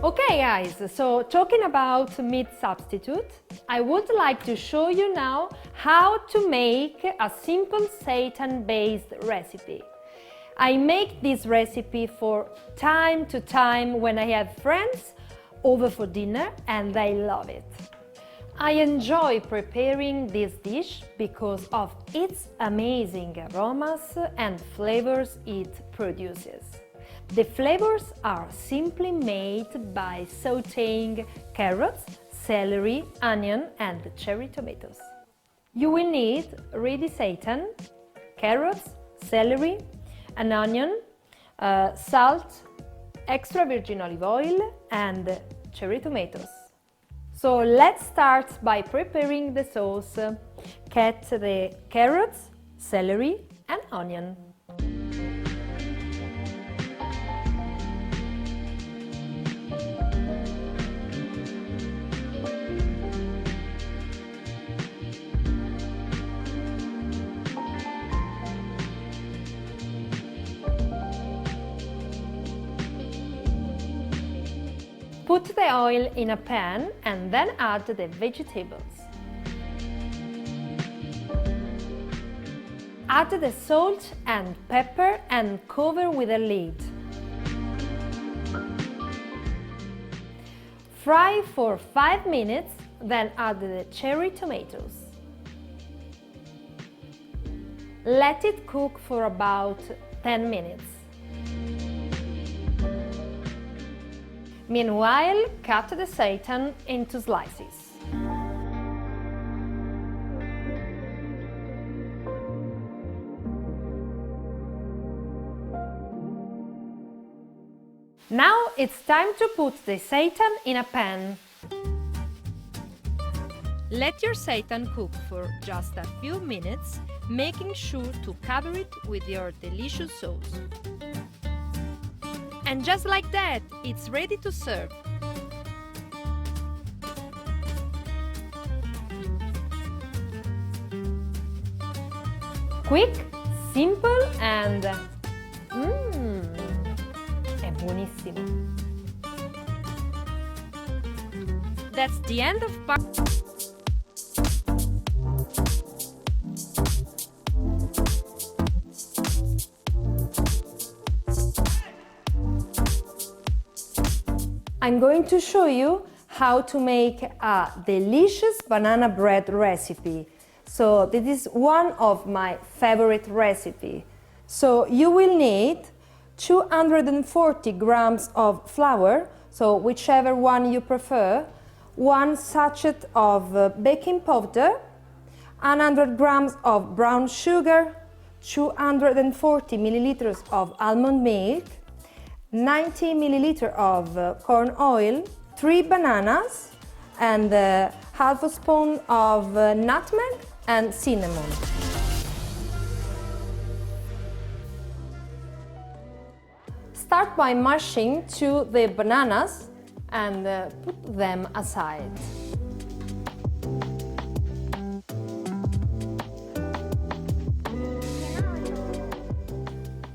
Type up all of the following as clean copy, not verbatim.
Okay guys, so talking about meat substitute, I would like to show you now how to make a simple seitan-based recipe. I make this recipe for time to time when I have friends over for dinner and they love it. I enjoy preparing this dish because of its amazing aromas and flavors it produces. The flavors are simply made by sautéing carrots, celery, onion and cherry tomatoes. You will need ready seitan, carrots, celery, an onion, salt, extra virgin olive oil and cherry tomatoes. So let's start by preparing the sauce. Cut the carrots, celery and onion. Put the oil in a pan and then add the vegetables. Add the salt and pepper and cover with a lid. Fry for 5 minutes, then add the cherry tomatoes. Let it cook for about 10 minutes. Meanwhile, cut the seitan into slices. Now it's time to put the seitan in a pan. Let your seitan cook for just a few minutes, making sure to cover it with your delicious sauce. And just like that, it's ready to serve. Quick, simple and è buonissimo. That's the end of part. I'm going to show you how to make a delicious banana bread recipe. So this is one of my favorite recipes. So you will need 240 grams of flour, so whichever one you prefer, 1 sachet of baking powder, 100 grams of brown sugar, 240 milliliters of almond milk, 90 milliliters of corn oil, 3 bananas, and half a spoon of nutmeg and cinnamon. Start by mashing the bananas and put them aside.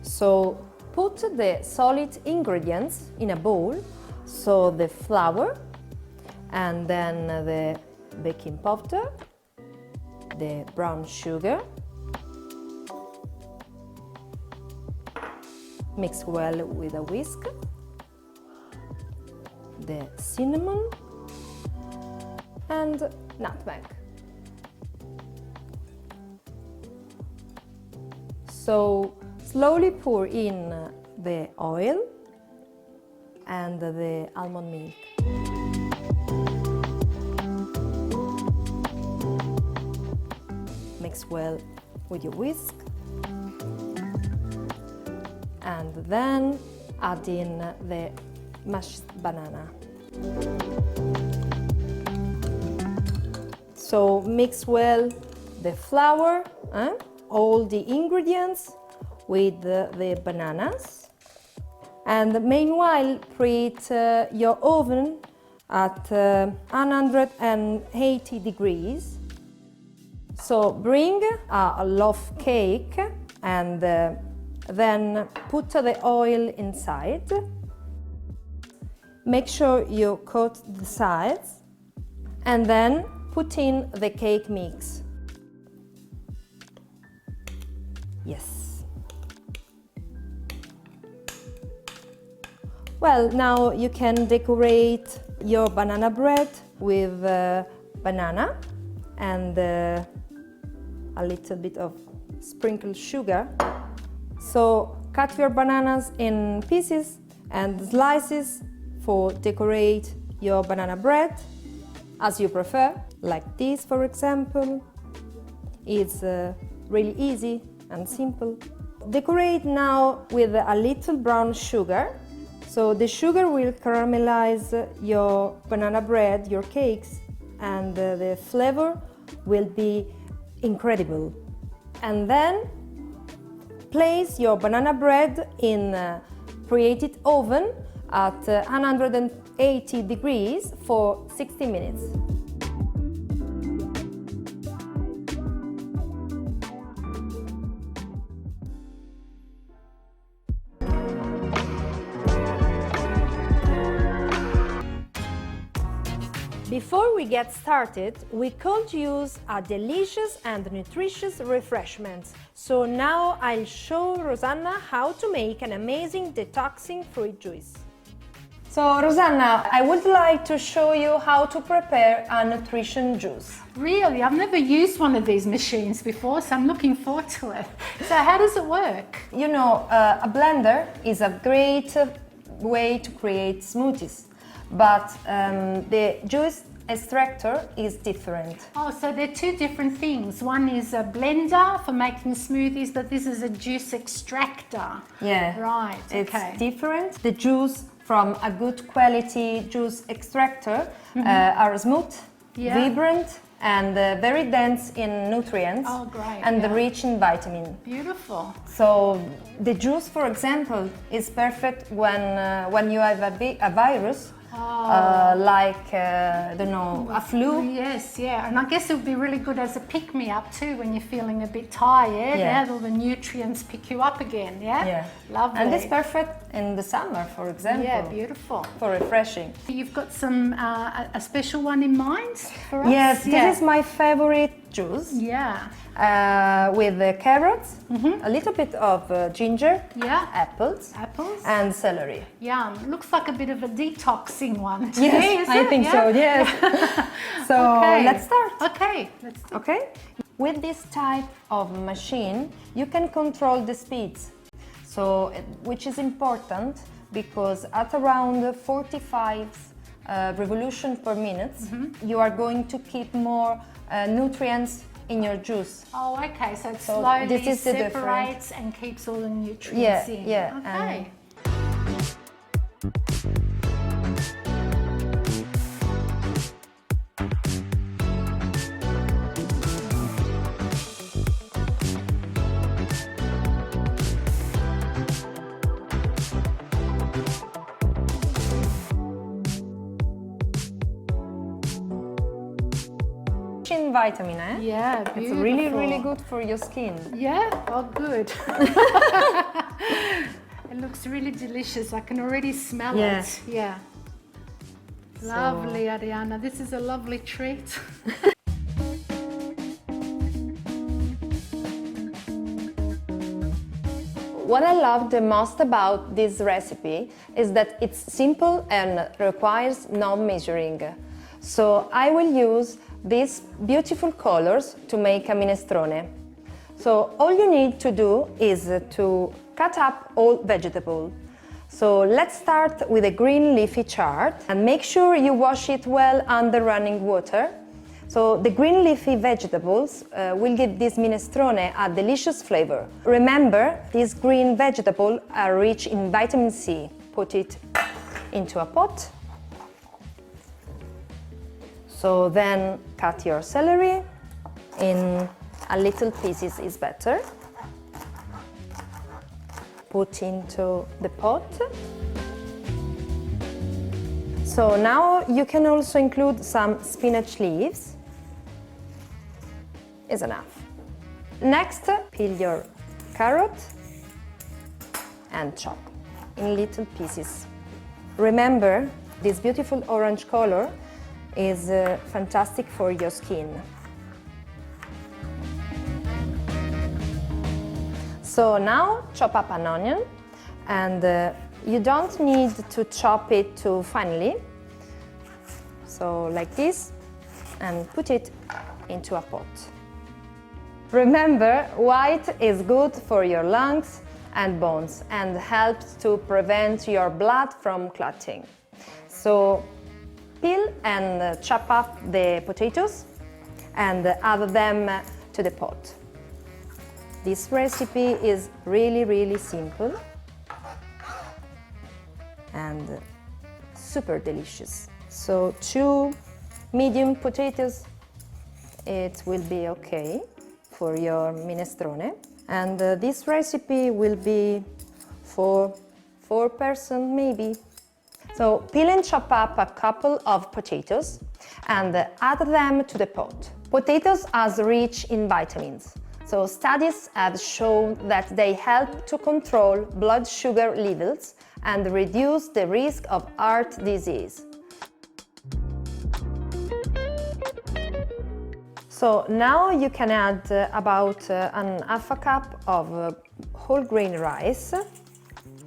So put the solid ingredients in a bowl, so the flour and then the baking powder, the brown sugar, mix well with a whisk, the cinnamon and nutmeg. So slowly pour in the oil and the almond milk. Mix well with your whisk and then add in the mashed banana. So mix well the flour, all the ingredients with the bananas. And meanwhile, preheat your oven at 180 degrees. So bring a loaf cake and then put the oil inside. Make sure you coat the sides and then put in the cake mix. Yes. Well, now you can decorate your banana bread with banana and a little bit of sprinkled sugar. So cut your bananas in pieces and slices for decorate your banana bread as you prefer, like this for example. It's really easy and simple. Decorate now with a little brown sugar. So the sugar will caramelize your banana bread, your cakes, and the flavor will be incredible. And then place your banana bread in a preheated oven at 180 degrees for 60 minutes. Before we get started, we could use a delicious and nutritious refreshment. So now I'll show Rosanna how to make an amazing detoxing fruit juice. So Rosanna, I would like to show you how to prepare a nutrition juice. Really? I've never used one of these machines before, so I'm looking forward to it. So how does it work? You know, a blender is a great way to create smoothies, but the juice extractor is different. Oh, so they're two different things. One is a blender for making smoothies, but this is a juice extractor. Yeah. Right, okay. It's different. The juice from a good quality juice extractor are smooth, vibrant, and very dense in nutrients. Oh, great. And rich in vitamin. Beautiful. So the juice, for example, is perfect when you have a virus. Like, I don't know, a flu. Yes, yeah, and I guess it would be really good as a pick-me-up too when you're feeling a bit tired. Yeah, all the nutrients pick you up again. Yeah, yeah, lovely. And it's perfect in the summer, for example. Yeah, beautiful. For refreshing. You've got some a special one in mind for us. Yes, this is my favorite juice. Yeah. With the carrots, a little bit of ginger, apples, and celery. Yum, looks like a bit of a detoxing one. Yes, I think so, yes. So let's start. Okay, let's do it. Okay. With this type of machine, you can control the speeds, so which is important because at around 45 revolutions per minute, you are going to keep more nutrients in your juice. Oh, okay, so it slowly separates and keeps all the nutrients in. Yeah, okay. Vitamin, eh? Yeah, beautiful. It's really, really good for your skin. Yeah? Oh, good. It looks really delicious. I can already smell it. Yeah. Lovely, Arianna. This is a lovely treat. What I love the most about this recipe is that it's simple and requires no measuring. So I will use these beautiful colors to make a minestrone. So all you need to do is to cut up all vegetables. So let's start with a green leafy chard and make sure you wash it well under running water. So the green leafy vegetables will give this minestrone a delicious flavor. Remember, these green vegetables are rich in vitamin C. Put it into a pot. So then cut your celery in a little pieces is better. Put into the pot. So now you can also include some spinach leaves. Is enough. Next, peel your carrot and chop in little pieces. Remember, this beautiful orange color is fantastic for your skin. So now chop up an onion, and you don't need to chop it too finely. So like this, and put it into a pot. Remember, white is good for your lungs and bones and helps to prevent your blood from clotting. So peel and chop up the potatoes and add them to the pot. This recipe is really simple and super delicious. So 2 medium potatoes, it will be okay for your minestrone. And this recipe will be for 4 persons maybe. So peel and chop up a couple of potatoes and add them to the pot. Potatoes are rich in vitamins. So studies have shown that they help to control blood sugar levels and reduce the risk of heart disease. So now you can add about an half a cup of whole grain rice.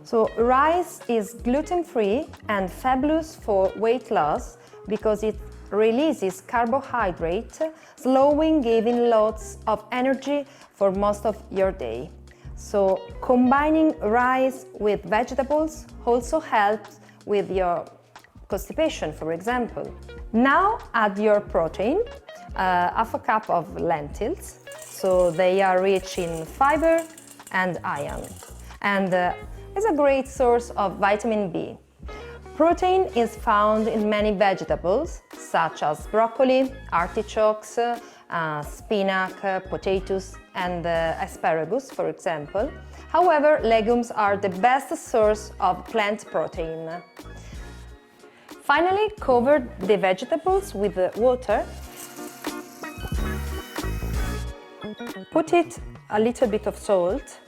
So rice is gluten-free and fabulous for weight loss because it releases carbohydrate, giving lots of energy for most of your day. So combining rice with vegetables also helps with your constipation, for example. Now add your protein, half a cup of lentils. So they are rich in fiber and iron, and is a great source of vitamin B. Protein is found in many vegetables, such as broccoli, artichokes, spinach, potatoes, and asparagus, for example. However, legumes are the best source of plant protein. Finally, cover the vegetables with water. Put it a little bit of salt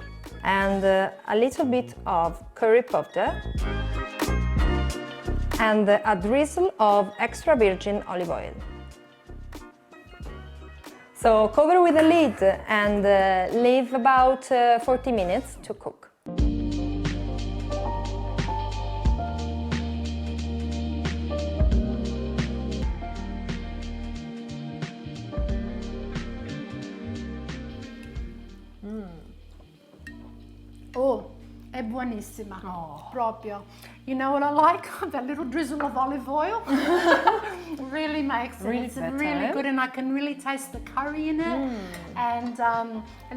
and a little bit of curry powder and a drizzle of extra virgin olive oil. So cover with a lid and leave about 40 minutes to cook. Oh, è buonissima, proprio. You know what I like? That little drizzle of olive oil really makes it. Really it's better, really good, and I can really taste the curry in it, and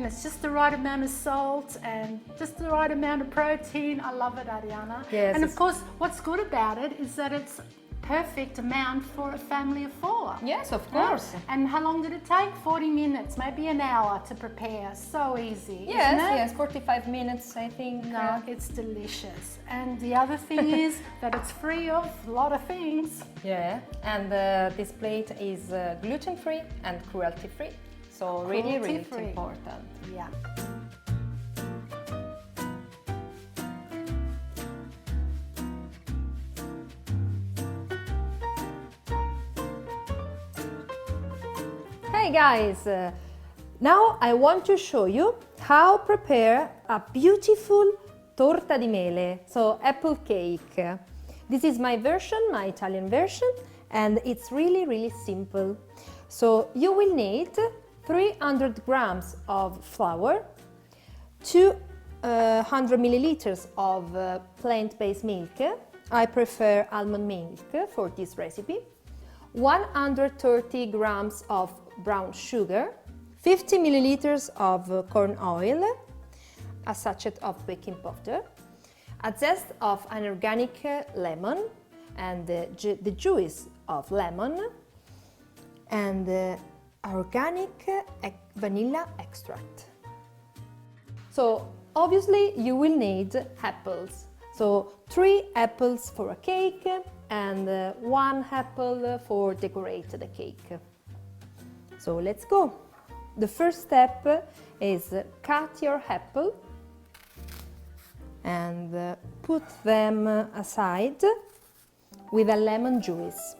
it's just the right amount of salt and just the right amount of protein. I love it, Arianna. Yes, and of course, what's good about it is that it's perfect amount for a family of 4. Yes, of course. And how long did it take? 40 minutes, maybe an hour to prepare. So easy. Yes, isn't it? yes, 45 minutes, I think. No, it's delicious. And the other thing is that it's free of a lot of things. Yeah, and this plate is gluten-free and cruelty-free. So really, really Cruelty-free. important. Yeah. Hey guys, now I want to show you how prepare a beautiful torta di mele, so apple cake. This is my version, my Italian version, and it's really, really simple. So you will need 300 grams of flour, 200 milliliters of plant-based milk. I prefer almond milk for this recipe. 130 grams of brown sugar, 50 milliliters of corn oil, a sachet of baking powder, a zest of an organic lemon and the juice of lemon, and organic vanilla extract. So obviously you will need apples. So 3 apples for a cake and 1 apple for decorate the cake. So let's go. The first step is cut your apple and put them aside with a lemon juice.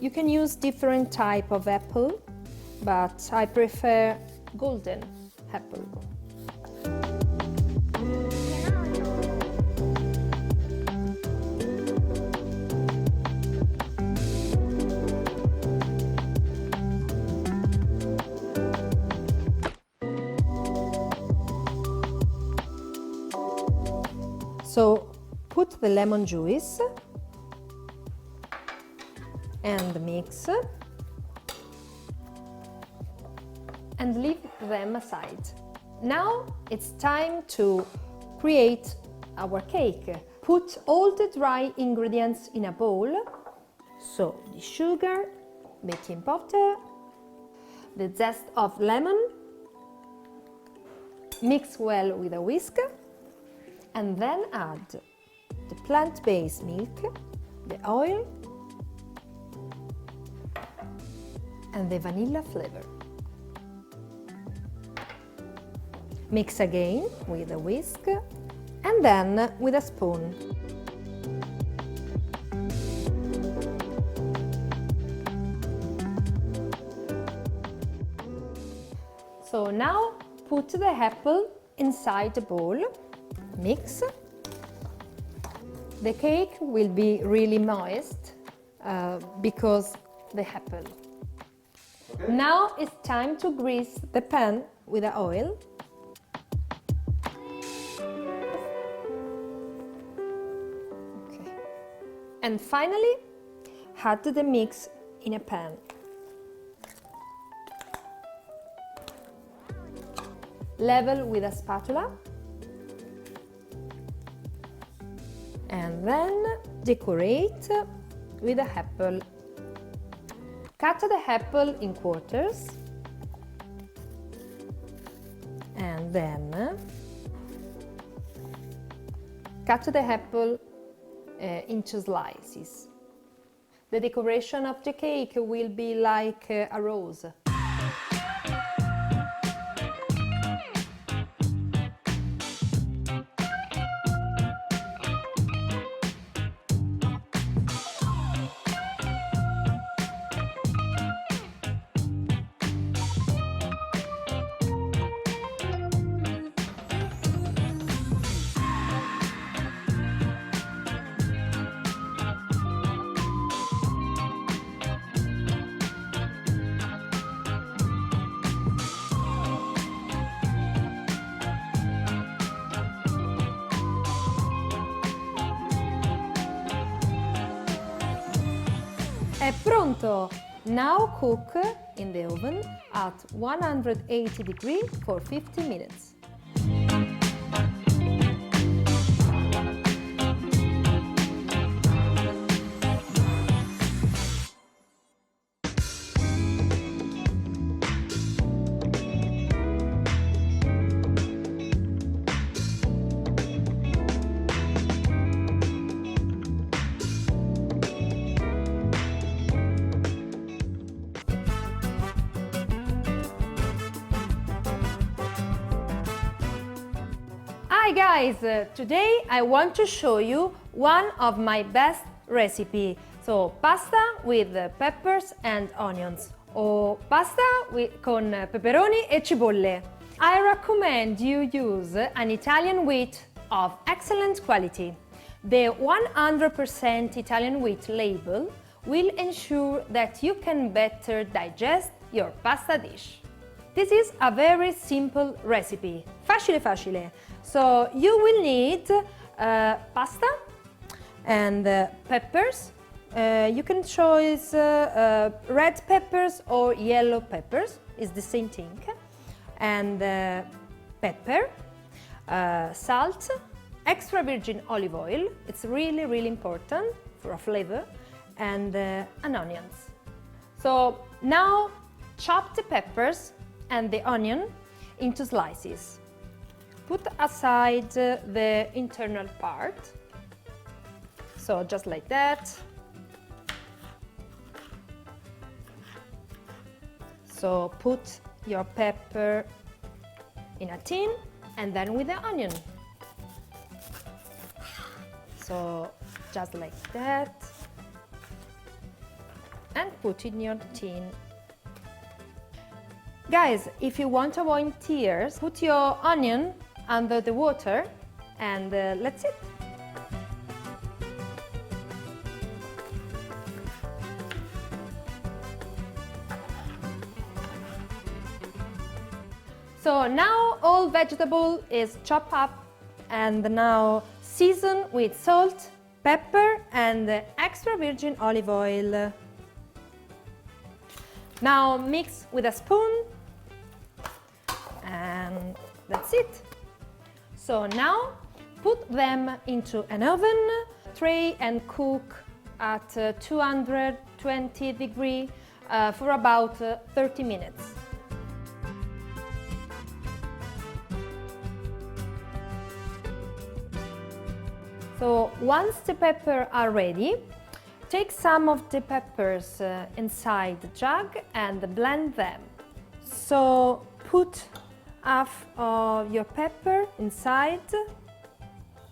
You can use different type of apple, but I prefer golden apple. So put the lemon juice and mix and leave them aside. Now it's time to create our cake. Put all the dry ingredients in a bowl. So the sugar, baking powder, the zest of lemon, mix well with a whisk, and then add the plant-based milk, the oil, and the vanilla flavor. Mix again with a whisk and then with a spoon. So now put the apple inside the bowl. Mix. The cake will be really moist because the apple. Okay. Now it's time to grease the pan with the oil. Okay. And finally, add the mix in a pan. Level with a spatula. And then decorate with the apple. Cut the apple in quarters and then cut the apple into slices. The decoration of the cake will be like a rose. È pronto! Now cook in the oven at 180 degrees for 50 minutes. Hi guys! Today I want to show you one of my best recipe. So pasta with peppers and onions or pasta con peperoni e cipolle. I recommend you use an Italian wheat of excellent quality. The 100% Italian wheat label will ensure that you can better digest your pasta dish. This is a very simple recipe, facile facile. So you will need pasta and peppers. You can choose red peppers or yellow peppers, it's the same thing. And pepper, salt, extra virgin olive oil, it's really important for a flavor, and an onions. So now chop the peppers and the onion into slices. Put aside the internal part, so just like that. So put your pepper in a tin and then with the onion. So just like that. And put in your tin. Guys, if you want to avoid tears, put your onion under the water and that's it. So now all vegetable is chopped up and now season with salt, pepper and extra virgin olive oil. Now mix with a spoon and that's it. So now put them into an oven tray and cook at 220 degrees for about 30 minutes. So once the peppers are ready, take some of the peppers inside the jug and blend them. So put half of your pepper inside.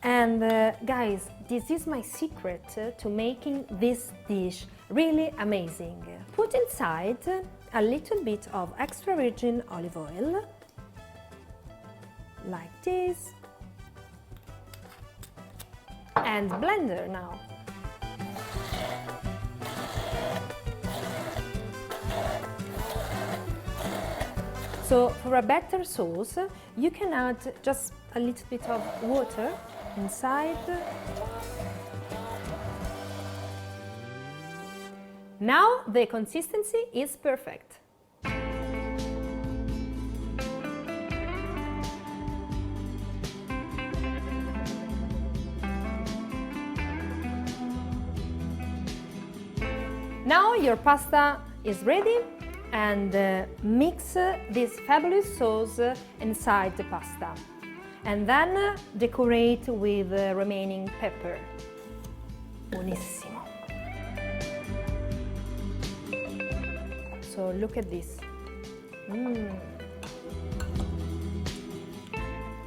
And guys, this is my secret to making this dish really amazing. Put inside a little bit of extra virgin olive oil, like this. And blender now. So for a better sauce, you can add just a little bit of water inside. Now the consistency is perfect. Now your pasta is ready and mix this fabulous sauce inside the pasta and then decorate with the remaining pepper. Buonissimo! So look at this.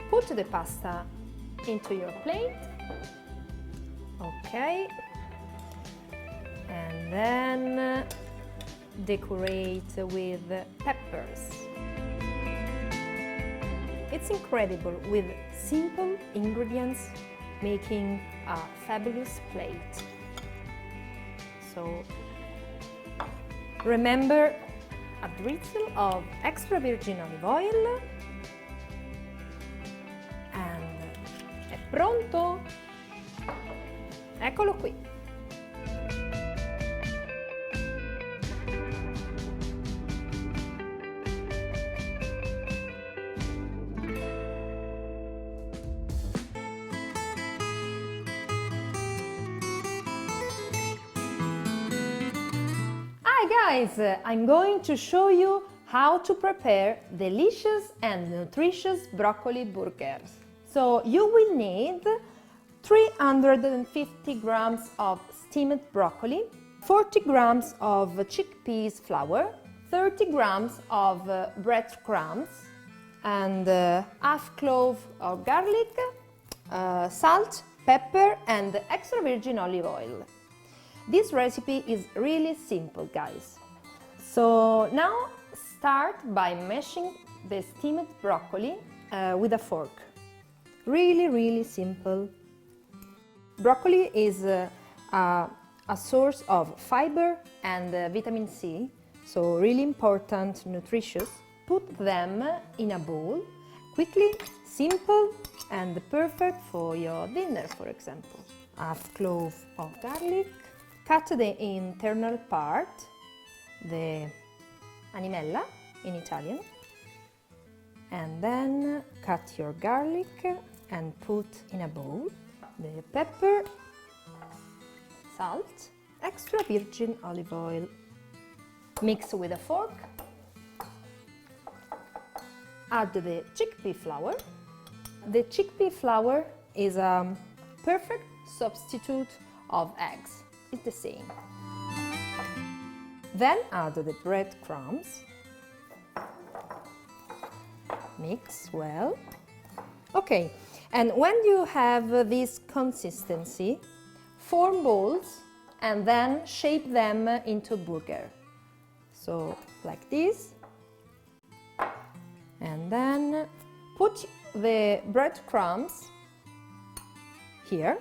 Put the pasta into your plate. Okay. And then decorate with peppers. It's incredible with simple ingredients making a fabulous plate. So remember a drizzle of extra virgin olive oil and è pronto! Eccolo qui! Guys, I'm going to show you how to prepare delicious and nutritious broccoli burgers. So you will need 350 grams of steamed broccoli, 40 grams of chickpeas flour, 30 grams of breadcrumbs, and half clove of garlic, salt, pepper, and extra virgin olive oil. This recipe is really simple, guys. So now start by mashing the steamed broccoli with a fork. Really simple. Broccoli is a source of fiber and vitamin C, so really important, nutritious. Put them in a bowl, quickly, simple, and perfect for your dinner, for example. Half clove of garlic. Cut the internal part, the animella in Italian, and then cut your garlic and put in a bowl. The pepper, salt, extra virgin olive oil. Mix with a fork. Add the chickpea flour. The chickpea flour is a perfect substitute of eggs. It's the same. Then add the breadcrumbs. Mix well. Okay, and when you have this consistency, form balls and then shape them into burger. So like this. And then put the breadcrumbs here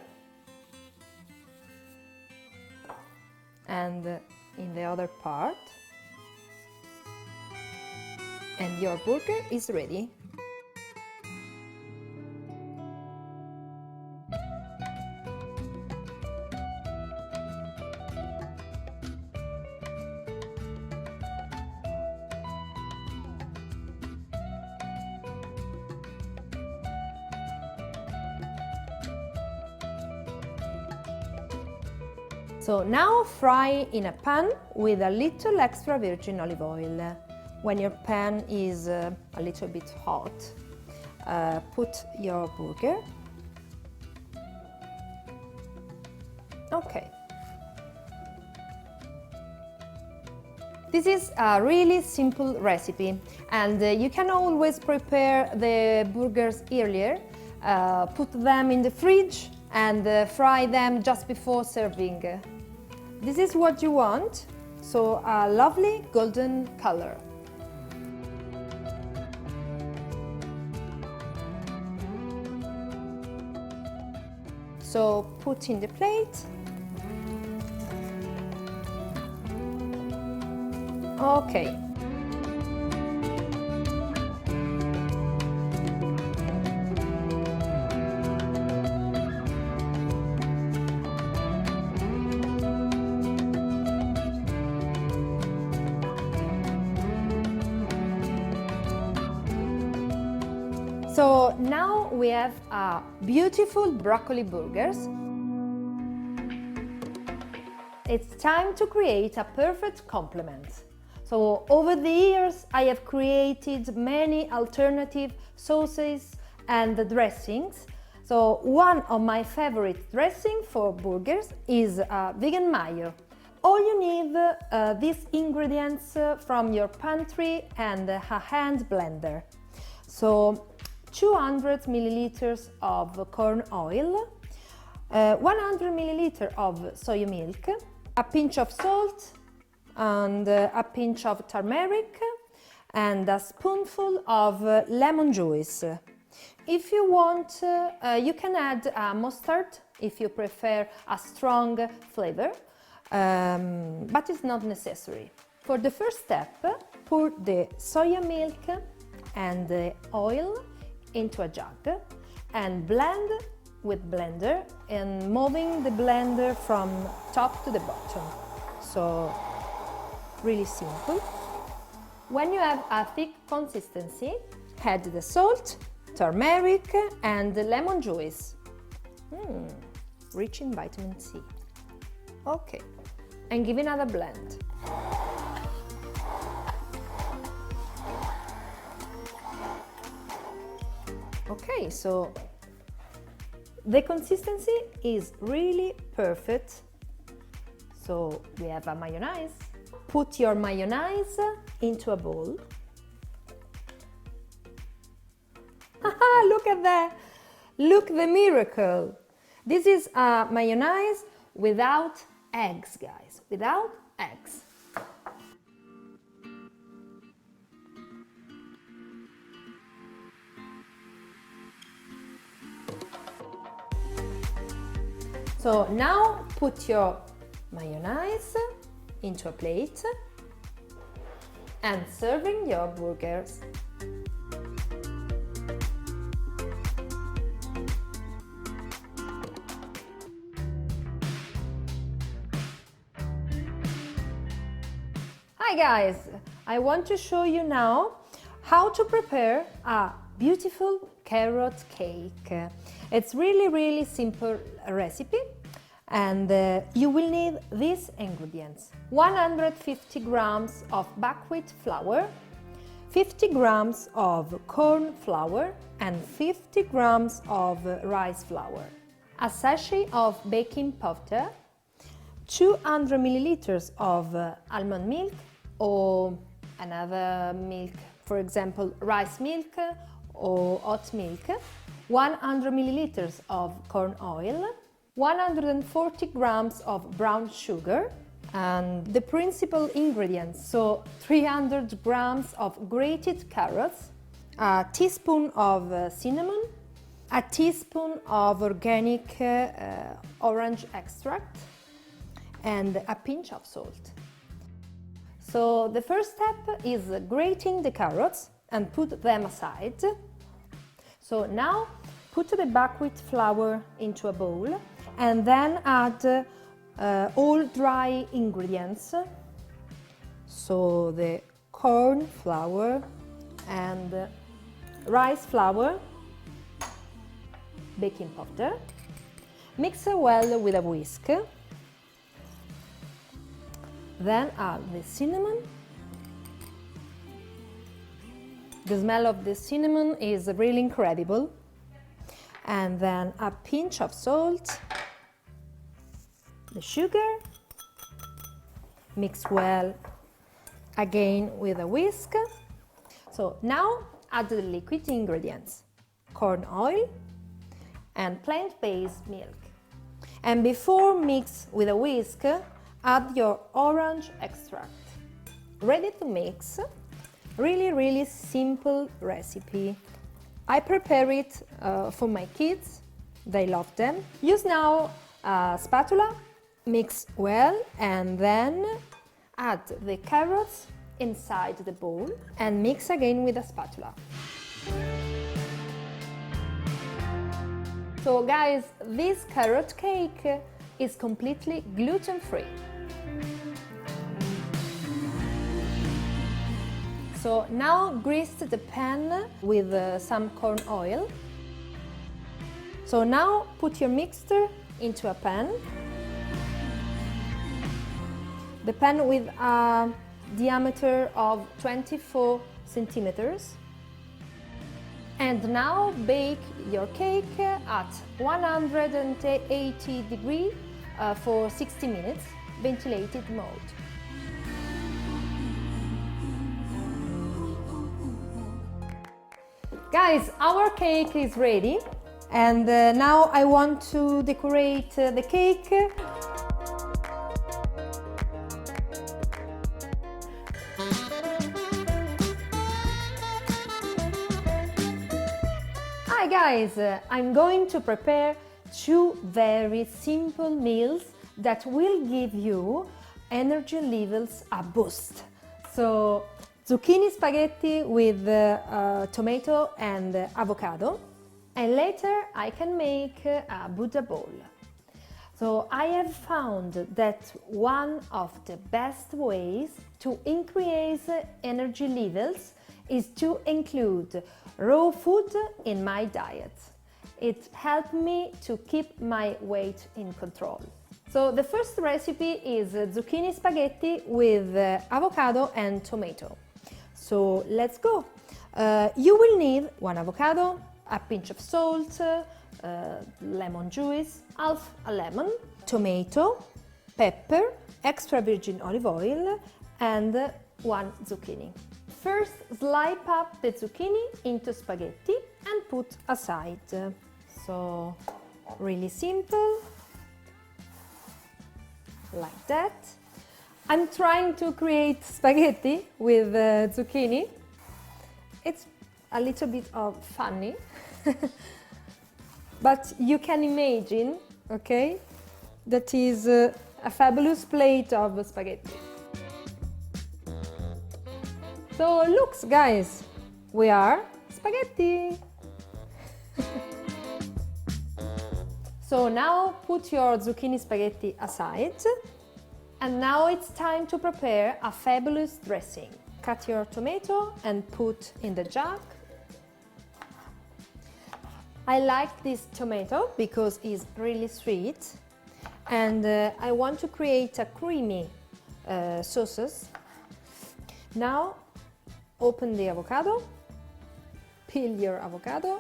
and in the other part, and your burger is ready. So now fry in a pan with a little extra virgin olive oil. When your pan is a little bit hot, put your burger. Okay. This is a really simple recipe, and you can always prepare the burgers earlier, put them in the fridge and fry them just before serving. This is what you want, so a lovely golden color. So put in the plate. Okay. So now we have beautiful broccoli burgers. It's time to create a perfect complement. So over the years I have created many alternative sauces and dressings. So one of my favorite dressing for burgers is vegan mayo. All you need these ingredients from your pantry and a hand blender. So 200 milliliters of corn oil, 100 milliliters of soy milk, a pinch of salt and a pinch of turmeric and a spoonful of lemon juice. If you want, you can add mustard if you prefer a strong flavor, but it's not necessary. For the first step, pour the soya milk and the oil into a jug and blend with blender and moving the blender from top to the bottom. So really simple. When you have a thick consistency, add the salt, turmeric and the lemon juice. Rich in vitamin C. Okay, and give another blend. Okay, so the consistency is really perfect. So we have a mayonnaise. Put your mayonnaise into a bowl. Haha, look at that! Look the miracle! This is a mayonnaise without eggs, guys, without eggs. So now put your mayonnaise into a plate and serving your burgers. Hi guys, I want to show you now how to prepare a beautiful carrot cake. It's really simple recipe. And you will need these ingredients: 150 grams of buckwheat flour, 50 grams of corn flour, and 50 grams of rice flour, a sachet of baking powder, 200 milliliters of almond milk or another milk, for example rice milk or oat milk, 100 milliliters of corn oil, 140 grams of brown sugar, and the principal ingredients, so 300 grams of grated carrots, a teaspoon of cinnamon, a teaspoon of organic orange extract, and a pinch of salt. So the first step is grating the carrots and put them aside. So now put the buckwheat flour into a bowl and then add all dry ingredients, so the corn flour and rice flour, baking powder. Mix well with a whisk. Then add the cinnamon. The smell of the cinnamon is really incredible. And then a pinch of salt, the sugar. Mix well again with a whisk. So now add the liquid ingredients, corn oil and plant-based milk. And before mix with a whisk, add your orange extract. Ready to mix. Really simple recipe. I prepare it for my kids. They love them. Use now a spatula, mix well, and then add the carrots inside the bowl and mix again with a spatula. So guys, this carrot cake is completely gluten-free. So now grease the pan with some corn oil. So now put your mixture into a pan. The pan with a diameter of 24 centimeters. And now bake your cake at 180 degrees for 60 minutes, ventilated mode. Guys, our cake is ready, and now I want to decorate the cake. Hi guys, I'm going to prepare two very simple meals that will give you energy levels a boost. So zucchini spaghetti with tomato and avocado, and later I can make a Buddha bowl. So I have found that one of the best ways to increase energy levels is to include raw food in my diet. It helped me to keep my weight in control. So the first recipe is zucchini spaghetti with avocado and tomato. So let's go. You will need one avocado, a pinch of salt, lemon juice, half a lemon, tomato, pepper, extra virgin olive oil, and one zucchini. First, slice up the zucchini into spaghetti and put aside. So, really simple, like that. I'm trying to create spaghetti with zucchini. It's a little bit of funny, but you can imagine, okay, that is a fabulous plate of spaghetti. So looks guys, we are spaghetti. So now put your zucchini spaghetti aside, and now it's time to prepare a fabulous dressing. Cut your tomato and put in the jug. I like this tomato because it's really sweet. and I want to create a creamy sauces. Now open the avocado, peel your avocado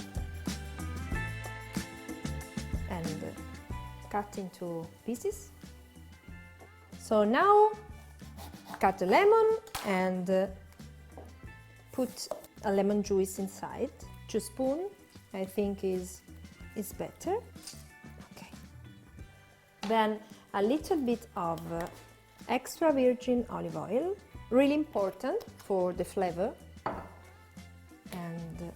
and cut into pieces. So now cut a lemon and put a lemon juice inside. 2 spoons, I think is better. Okay. Then a little bit of extra virgin olive oil, really important for the flavor, and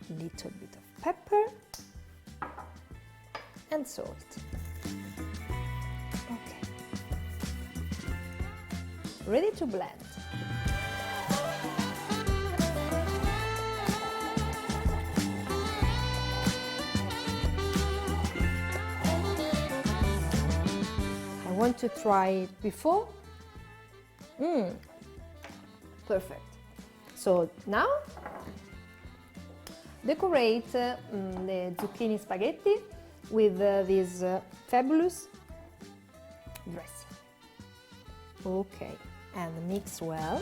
a little bit of pepper and salt. Okay. Ready to blend. I want to try it before. Perfect. So now decorate the zucchini spaghetti with this fabulous dressing. Okay, and mix well.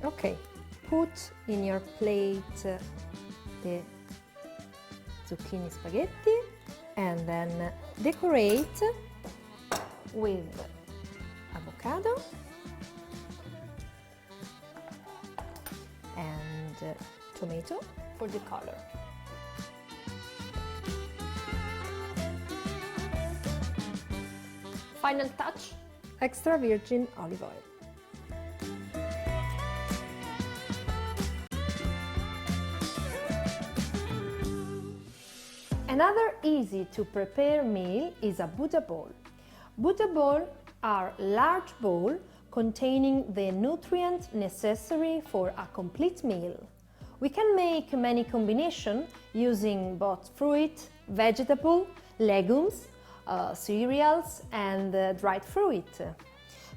Okay, put in your plate the zucchini spaghetti and then decorate with avocado and tomato for the color. Final touch, extra virgin olive oil. Another easy to prepare meal is a Buddha bowl. Buddha bowls are large bowls containing the nutrients necessary for a complete meal. We can make many combinations using both fruit, vegetable, legumes, cereals and dried fruit.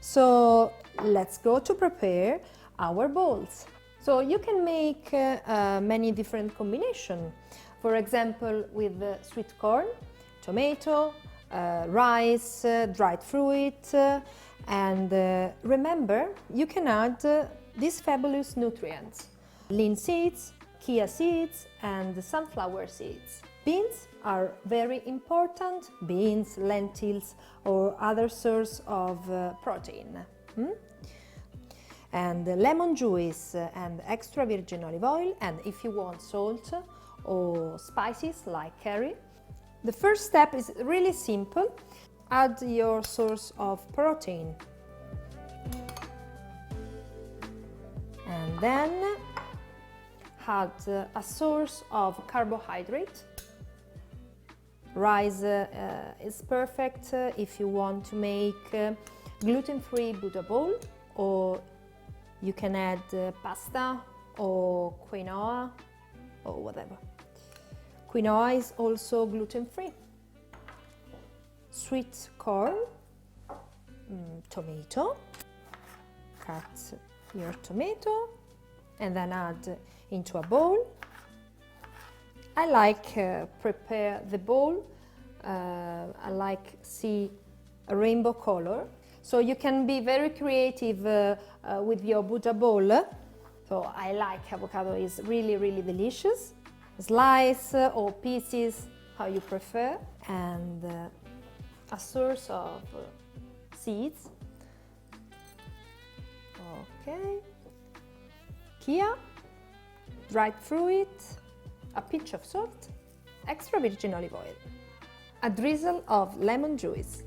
So let's go to prepare our bowls. So you can make many different combinations. For example, with sweet corn, tomato, rice, dried fruit, and remember, you can add these fabulous nutrients: lean seeds, chia seeds, and sunflower seeds. Beans are very important, beans, lentils, or other source of protein. And lemon juice and extra virgin olive oil, and if you want salt or spices like curry. The first step is really simple. Add your source of protein. And then add a source of carbohydrate. Rice is perfect if you want to make gluten-free Buddha bowl, or you can add pasta or quinoa or whatever. Quinoa is also gluten-free. Sweet corn, tomato, cut your tomato and then add into a bowl. I like prepare the bowl, I like see a rainbow color, so you can be very creative with your Buddha bowl. So I like avocado, is really delicious. Slice or pieces, how you prefer, and a source of seeds. Okay, chia, dried fruit, a pinch of salt, extra virgin olive oil, a drizzle of lemon juice.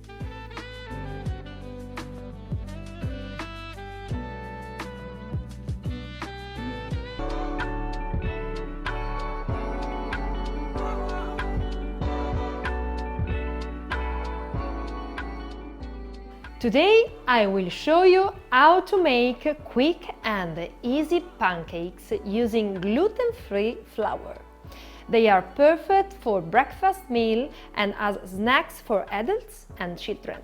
Today I will show you how to make quick and easy pancakes using gluten-free flour. They are perfect for breakfast meal and as snacks for adults and children.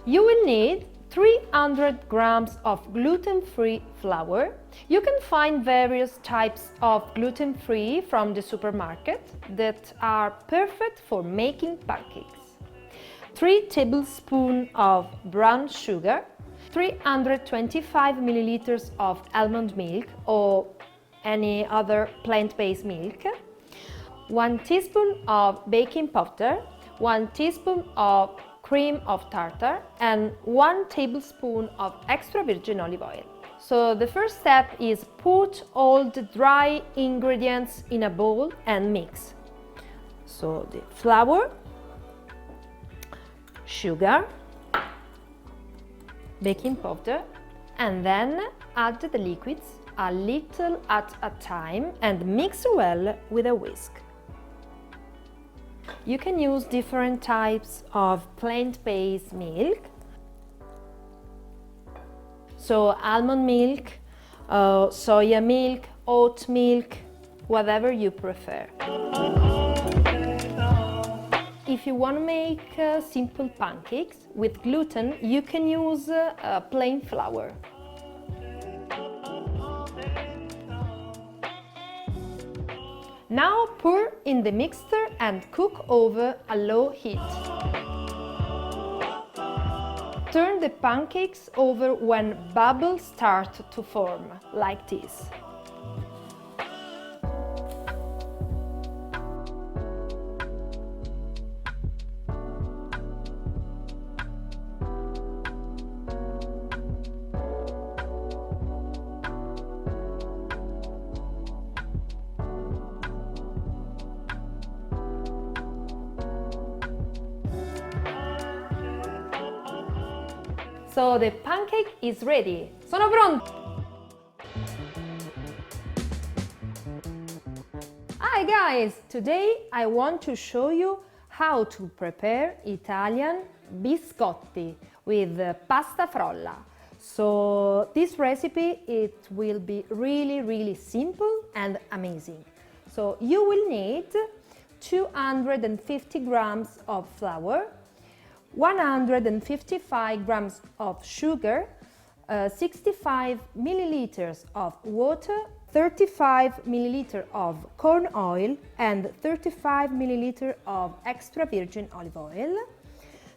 You will need 300 grams of gluten-free flour. You can find various types of gluten-free from the supermarket that are perfect for making pancakes. 3 tablespoons of brown sugar, 325 milliliters of almond milk or any other plant-based milk, 1 teaspoon of baking powder, 1 teaspoon of cream of tartar, and 1 tablespoon of extra virgin olive oil. So the first step is put all the dry ingredients in a bowl and mix. So the flour, sugar, baking powder, and then add the liquids a little at a time and mix well with a whisk. You can use different types of plant-based milk. So almond milk, soya milk, oat milk, whatever you prefer. If you want to make simple pancakes with gluten, you can use plain flour. Now pour in the mixture and cook over a low heat. Turn the pancakes over when bubbles start to form, like this. So the pancake is ready. Sono pronto! Hi guys! Today I want to show you how to prepare Italian biscotti with pasta frolla. So this recipe, it will be really simple and amazing. So you will need 250 grams of flour, 155 grams of sugar, 65 milliliters of water, 35 milliliters of corn oil and 35 milliliters of extra virgin olive oil,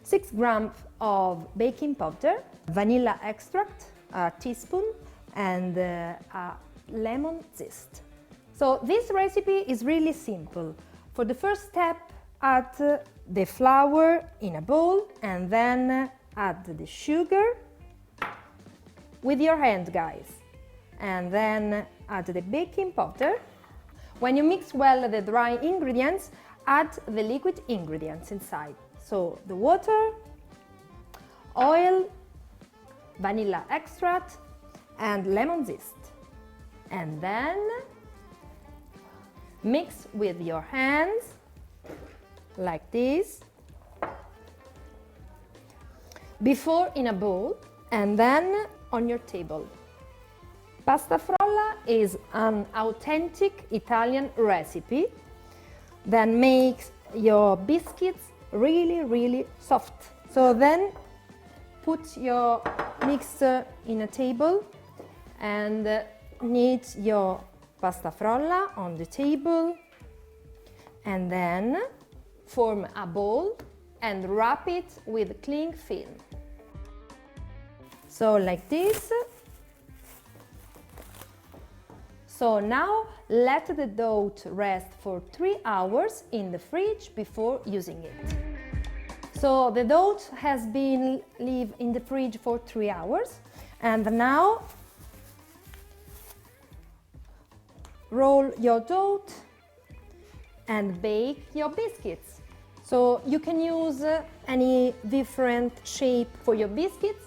6 grams of baking powder, vanilla extract, a teaspoon, and a lemon zest. So this recipe is really simple. For the first step, add the flour in a bowl and then add the sugar with your hand, guys, and then add the baking powder. When you mix well the dry ingredients, add the liquid ingredients inside. So the water, oil, vanilla extract and lemon zest, and then mix with your hands like this, before in a bowl and then on your table. Pasta frolla is an authentic Italian recipe that makes your biscuits really soft. So then put your mixture in a table and knead your pasta frolla on the table, and then form a ball and wrap it with cling film. So like this. So now let the dough rest for 3 hours in the fridge before using it. So the dough has been left in the fridge for 3 hours, and now roll your dough and bake your biscuits. So you can use any different shape for your biscuits,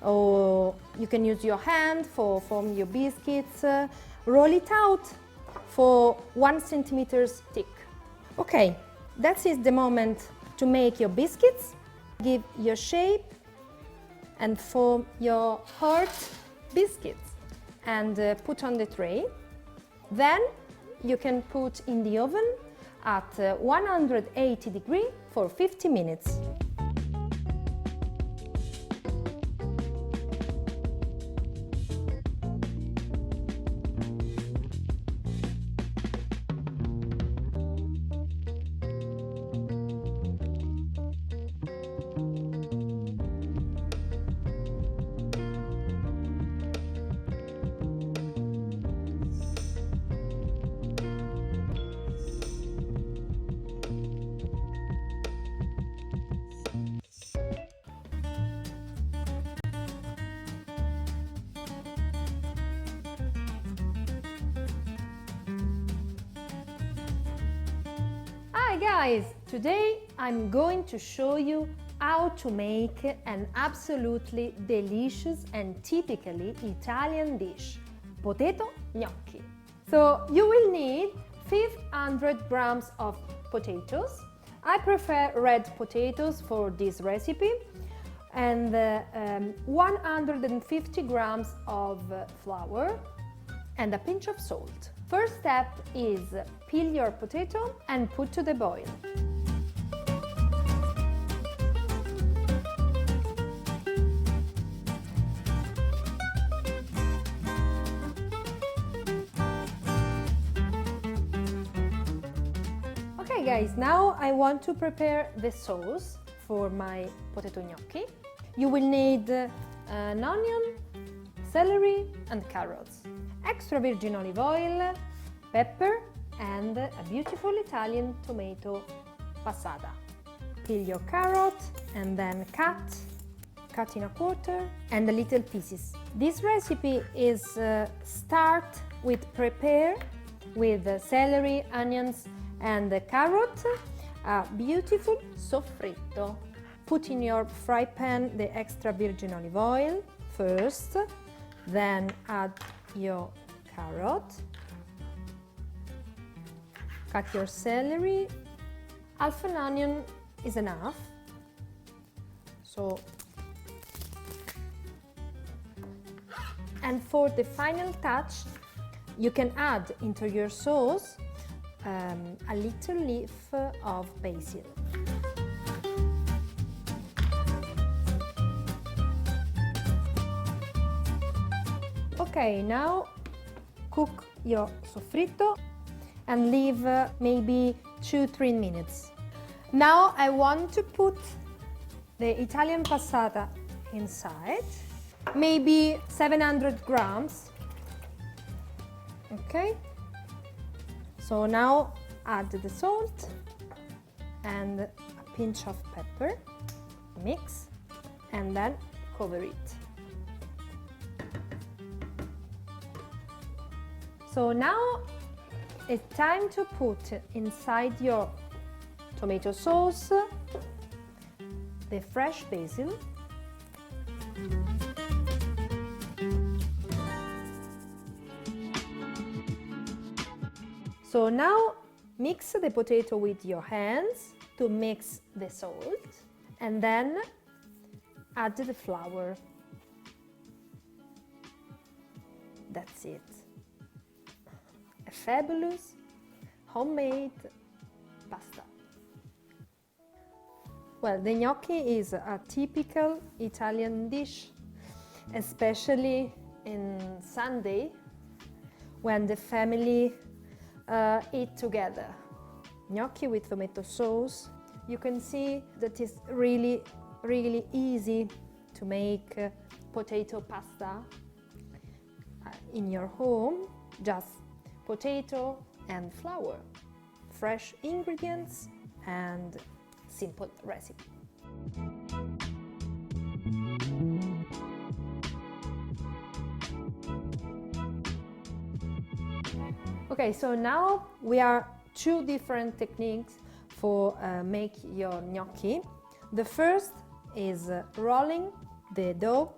or you can use your hand for form your biscuits. Roll it out for 1 centimeter thick. Okay, that is the moment to make your biscuits. Give your shape and form your heart biscuits and put on the tray. Then you can put in the oven at 180 degrees for 50 minutes. Hi guys! Today I'm going to show you how to make an absolutely delicious and typically Italian dish, potato gnocchi. So you will need 500 grams of potatoes. I prefer red potatoes for this recipe, and 150 grams of flour and a pinch of salt. First step is peel your potato and put to the boil. Okay guys, now I want to prepare the sauce for my potato gnocchi. You will need an onion, celery and carrots, extra virgin olive oil, pepper and a beautiful Italian tomato passata. Peel your carrot and then cut in a quarter and the little pieces. This recipe is start with prepare with celery, onions and the carrot, a beautiful soffritto. Put in your fry pan the extra virgin olive oil first, then add your carrot, cut your celery, half an onion is enough, so, and for the final touch you can add into your sauce a little leaf of basil. Okay, now cook your soffritto and leave maybe 2-3 minutes. Now I want to put the Italian passata inside, maybe 700 grams. Okay, so now add the salt and a pinch of pepper, mix and then cover it. So now it's time to put inside your tomato sauce the fresh basil, so now mix the potato with your hands to mix the salt and then add the flour. That's it. A fabulous homemade pasta. Well, the gnocchi is a typical Italian dish, especially in Sunday when the family eat together. Gnocchi with tomato sauce. You can see that it's really easy to make potato pasta in your home. Just potato and flour, fresh ingredients and simple recipe. Okay, so now we are two different techniques for make your gnocchi. The first is rolling the dough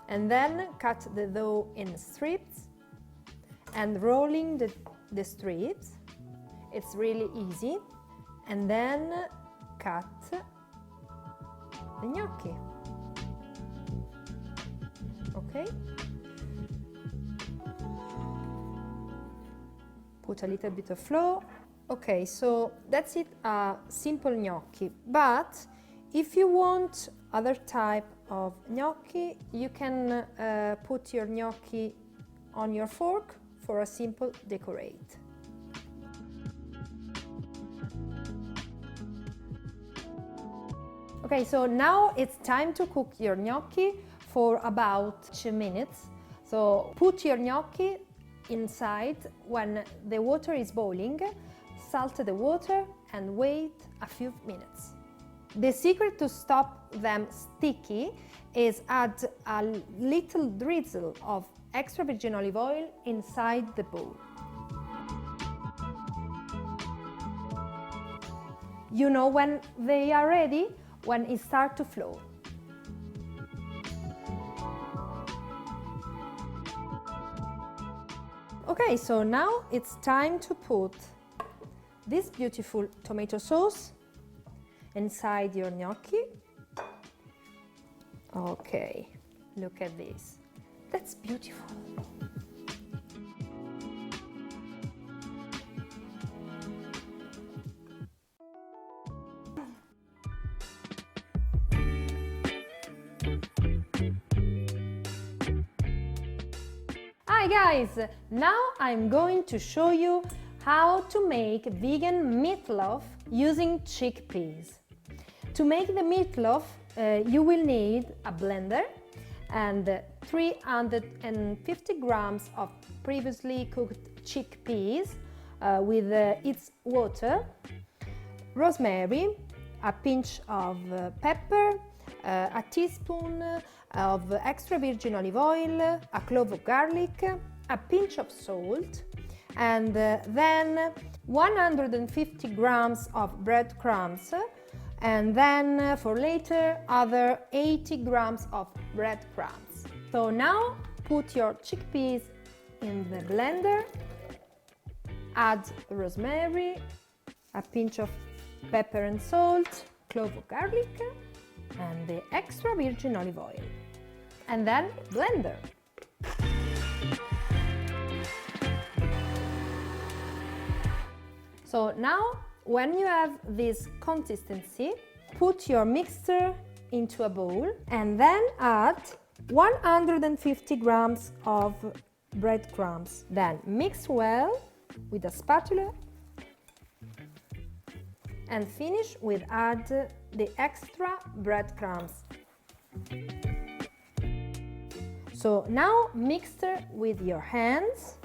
and then cut the dough in strips and rolling the strips. It's really easy. And then cut the gnocchi. Okay? Put a little bit of flour. Okay, so that's it, simple gnocchi. But if you want other type of gnocchi, you can put your gnocchi on your fork for a simple decorate. Okay, so now it's time to cook your gnocchi for about 2 minutes. So put your gnocchi inside when the water is boiling, salt the water and wait a few minutes. The secret to stop them sticky is add a little drizzle of extra virgin olive oil inside the bowl. You know when they are ready, when it starts to flow. Okay, so now it's time to put this beautiful tomato sauce inside your gnocchi. Okay, look at this. That's beautiful. Hi guys! Now I'm going to show you how to make vegan meatloaf using chickpeas. To make the meatloaf, you will need a blender and 350 grams of previously cooked chickpeas with its water, rosemary, a pinch of pepper, a teaspoon of extra virgin olive oil, a clove of garlic, a pinch of salt, and then 150 grams of breadcrumbs, and then for later other 80 grams of breadcrumbs. So now put your chickpeas in the blender, add rosemary, a pinch of pepper and salt, clove of garlic, and the extra virgin olive oil, and then blender. So now, when you have this consistency, put your mixture into a bowl and then add 150 grams of breadcrumbs. Then mix well with a spatula and finish with add the extra breadcrumbs. So now mix with your hands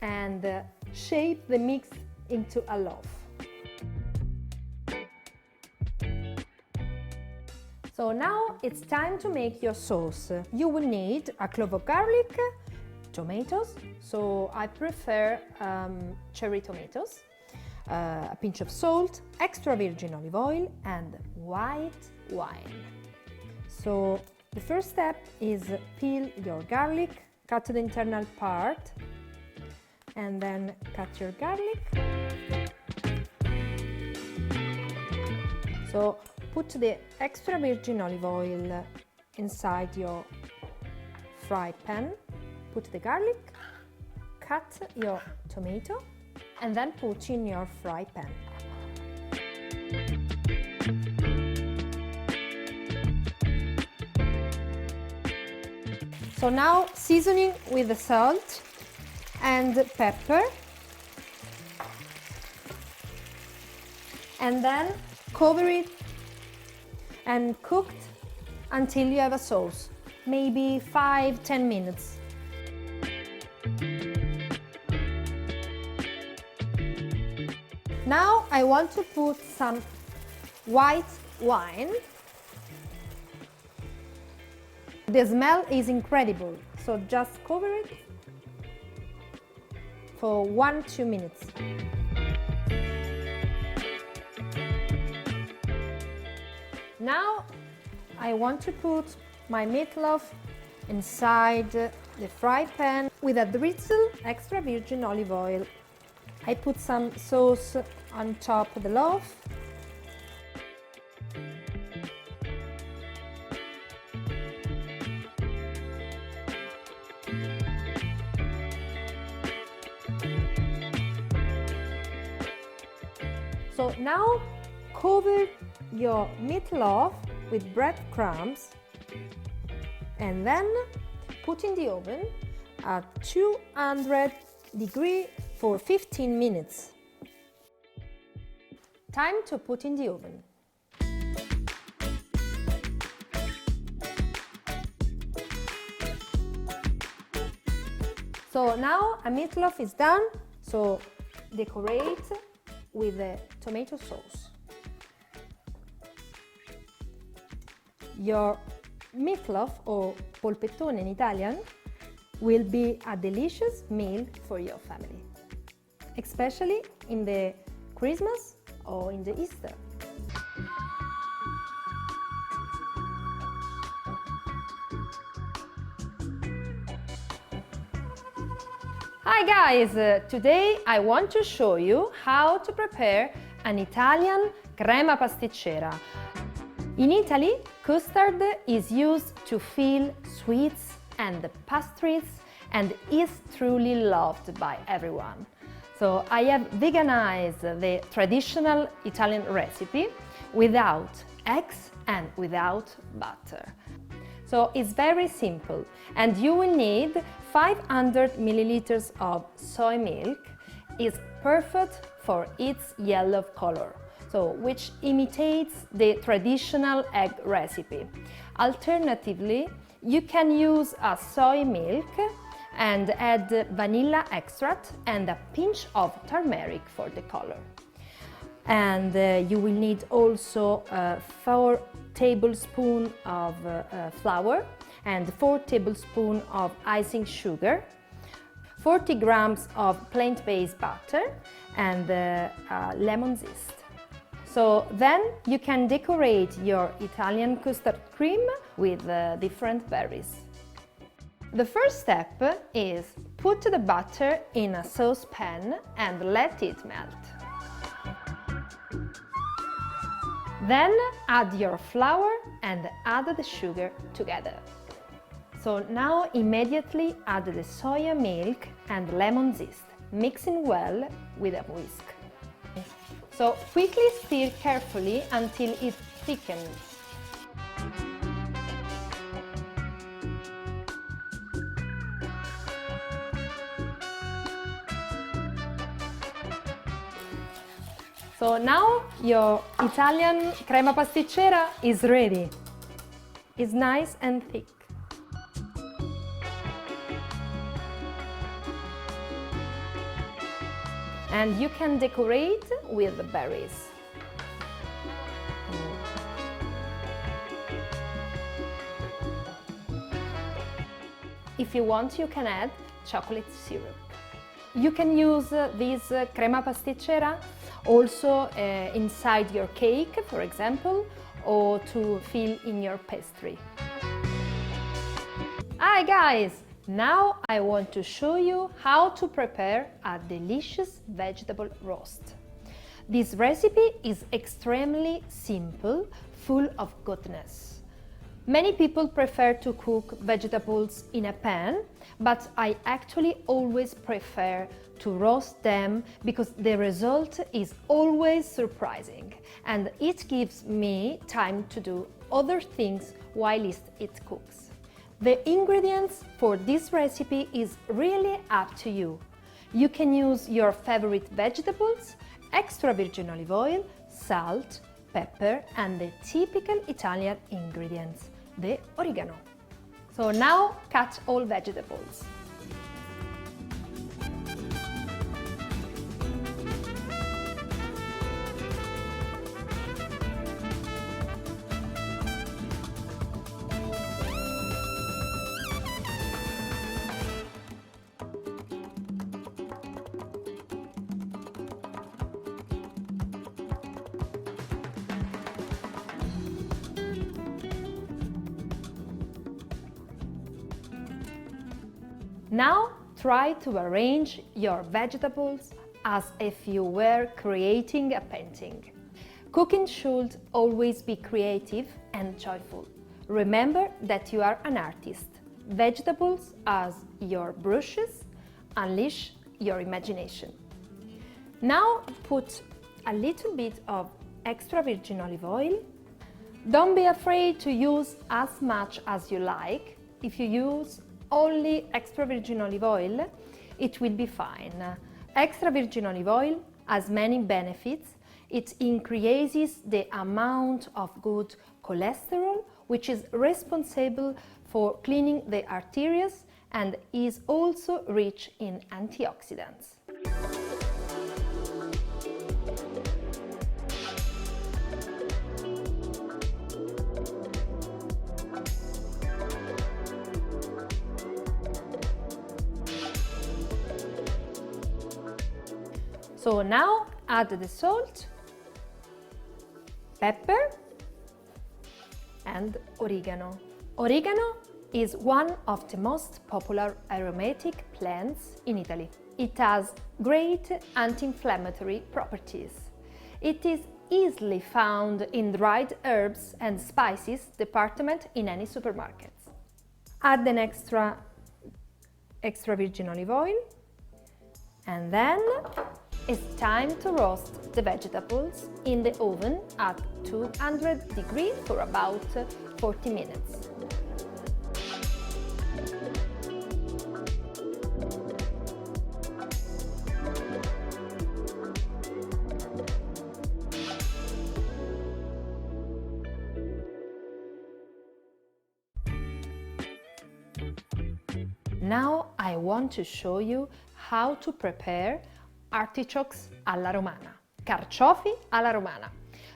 and shape the mix into a loaf. So now it's time to make your sauce. You will need a clove of garlic, tomatoes, so I prefer cherry tomatoes, a pinch of salt, extra virgin olive oil, and white wine. So the first step is peel your garlic, cut the internal part, and then cut your garlic. So put the extra virgin olive oil inside your fry pan, put the garlic, cut your tomato, and then put in your fry pan. So now seasoning with the salt and pepper, and then cover it and cook until you have a sauce, maybe 5-10 minutes. Now I want to put some white wine. The smell is incredible, so just cover it for 1-2 minutes. Now I want to put my meatloaf inside the fry pan with a drizzle extra virgin olive oil. I put some sauce on top of the loaf. So now cover your meatloaf with breadcrumbs and then put in the oven at 200 degrees for 15 minutes. Time to put in the oven. So now a meatloaf is done, so decorate with the tomato sauce. Your meatloaf, or polpettone in Italian, will be a delicious meal for your family, especially in the Christmas or in the Easter. Hi guys! Today I want to show you how to prepare an Italian crema pasticcera. In Italy, custard is used to fill sweets and pastries and is truly loved by everyone. So I have veganized the traditional Italian recipe without eggs and without butter. So it's very simple, and you will need 500 milliliters of soy milk. It's perfect for its yellow color, so which imitates the traditional egg recipe. Alternatively, you can use a soy milk and add vanilla extract and a pinch of turmeric for the color. And you will need also 4 tablespoons of flour and 4 tablespoons of icing sugar, 40 grams of plant-based butter and lemon zest. So then you can decorate your Italian custard cream with different berries. The first step is put the butter in a saucepan and let it melt. Then add your flour and add the sugar together. So now immediately add the soya milk and lemon zest, mixing well with a whisk. So quickly stir carefully until it thickens. So now your Italian crema pasticcera is ready. It's nice and thick. And you can decorate with the berries. If you want, you can add chocolate syrup. You can use this crema pasticcera also inside your cake, for example, or to fill in your pastry. Hi guys! Now I want to show you how to prepare a delicious vegetable roast. This recipe is extremely simple, full of goodness. Many people prefer to cook vegetables in a pan, but I actually always prefer to roast them because the result is always surprising and it gives me time to do other things while it cooks. The ingredients for this recipe is really up to you. You can use your favorite vegetables, extra virgin olive oil, salt, pepper and the typical Italian ingredients, the oregano. So now cut all vegetables. Now try to arrange your vegetables as if you were creating a painting. Cooking should always be creative and joyful. Remember that you are an artist. Vegetables as your brushes, unleash your imagination. Now put a little bit of extra virgin olive oil. Don't be afraid to use as much as you like. If you use only extra virgin olive oil, it will be fine. Extra virgin olive oil has many benefits. It increases the amount of good cholesterol, which is responsible for cleaning the arteries and is also rich in antioxidants. So now add the salt pepper, and oregano. Oregano is one of the most popular aromatic plants in Italy. It has great anti-inflammatory properties. It is easily found in dried herbs and spices department in any supermarket. Add an extra virgin olive oil, and then it's time to roast the vegetables in the oven at 200 degrees for about 40 minutes. Now I want to show you how to prepare artichokes alla romana, carciofi alla romana.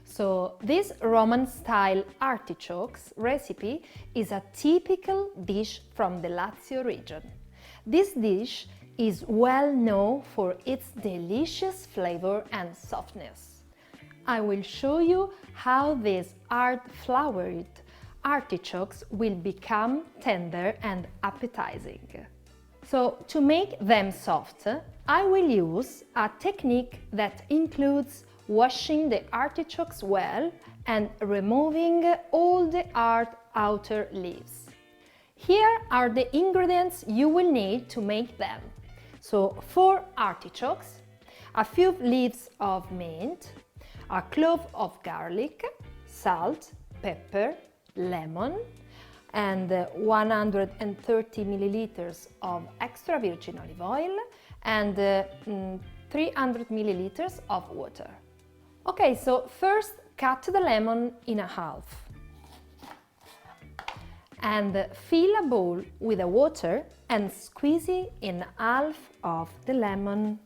So this Roman-style artichokes recipe is a typical dish from the Lazio region. This dish is well known for its delicious flavor and softness. I will show you how these hard-floured artichokes will become tender and appetizing. So to make them soft, I will use a technique that includes washing the artichokes well and removing all the hard outer leaves. Here are the ingredients you will need to make them. So 4 artichokes, a few leaves of mint, a clove of garlic, salt, pepper, lemon, and 130 milliliters of extra virgin olive oil and 300 milliliters of water. Okay, so first cut the lemon in half and fill a bowl with the water and squeeze in half of the lemon.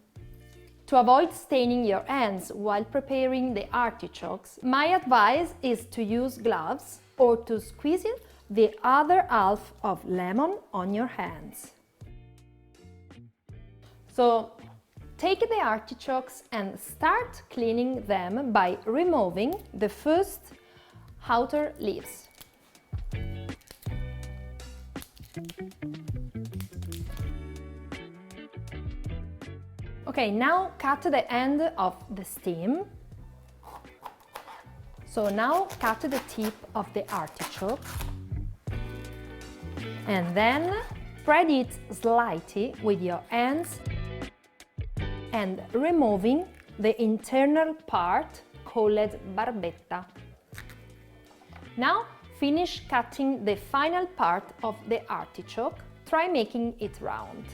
To avoid staining your hands while preparing the artichokes, my advice is to use gloves or to squeeze the other half of lemon on your hands. So take the artichokes and start cleaning them by removing the first outer leaves. Okay, now cut the end of the stem. So now cut the tip of the artichoke and then spread it slightly with your hands and removing the internal part called barbetta. Now finish cutting the final part of the artichoke. Try making it round.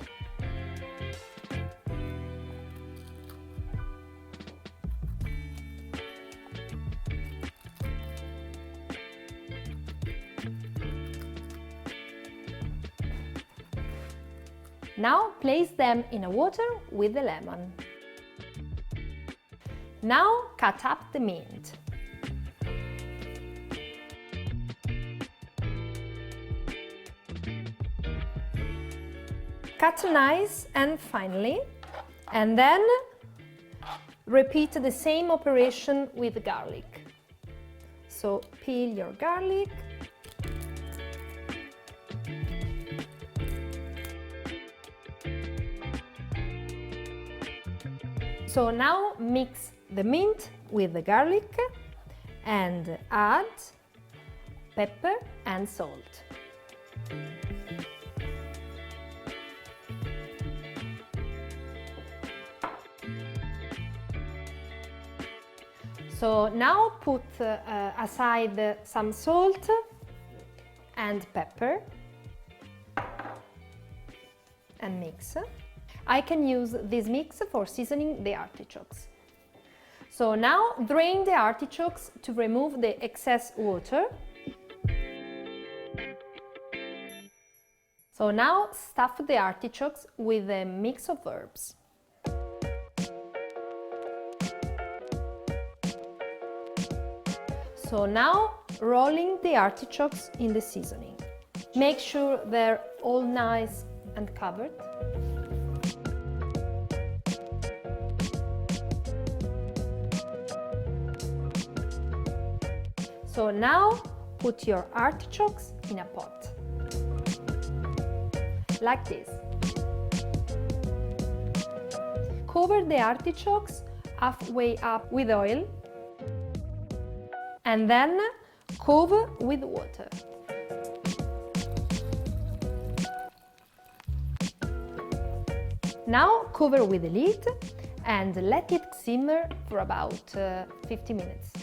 Now place them in a water with the lemon. Now cut up the mint. Cut nice and finely, and then repeat the same operation with garlic. So peel your garlic. So now mix the mint with the garlic and add pepper and salt. So now put aside some salt and pepper and mix. I can use this mix for seasoning the artichokes. So now drain the artichokes to remove the excess water. So now stuff the artichokes with a mix of herbs. So now rolling the artichokes in the seasoning. Make sure they're all nice and covered. So now put your artichokes in a pot, like this. Cover the artichokes halfway up with oil and then cover with water. Now cover with a lid and let it simmer for about 50 minutes.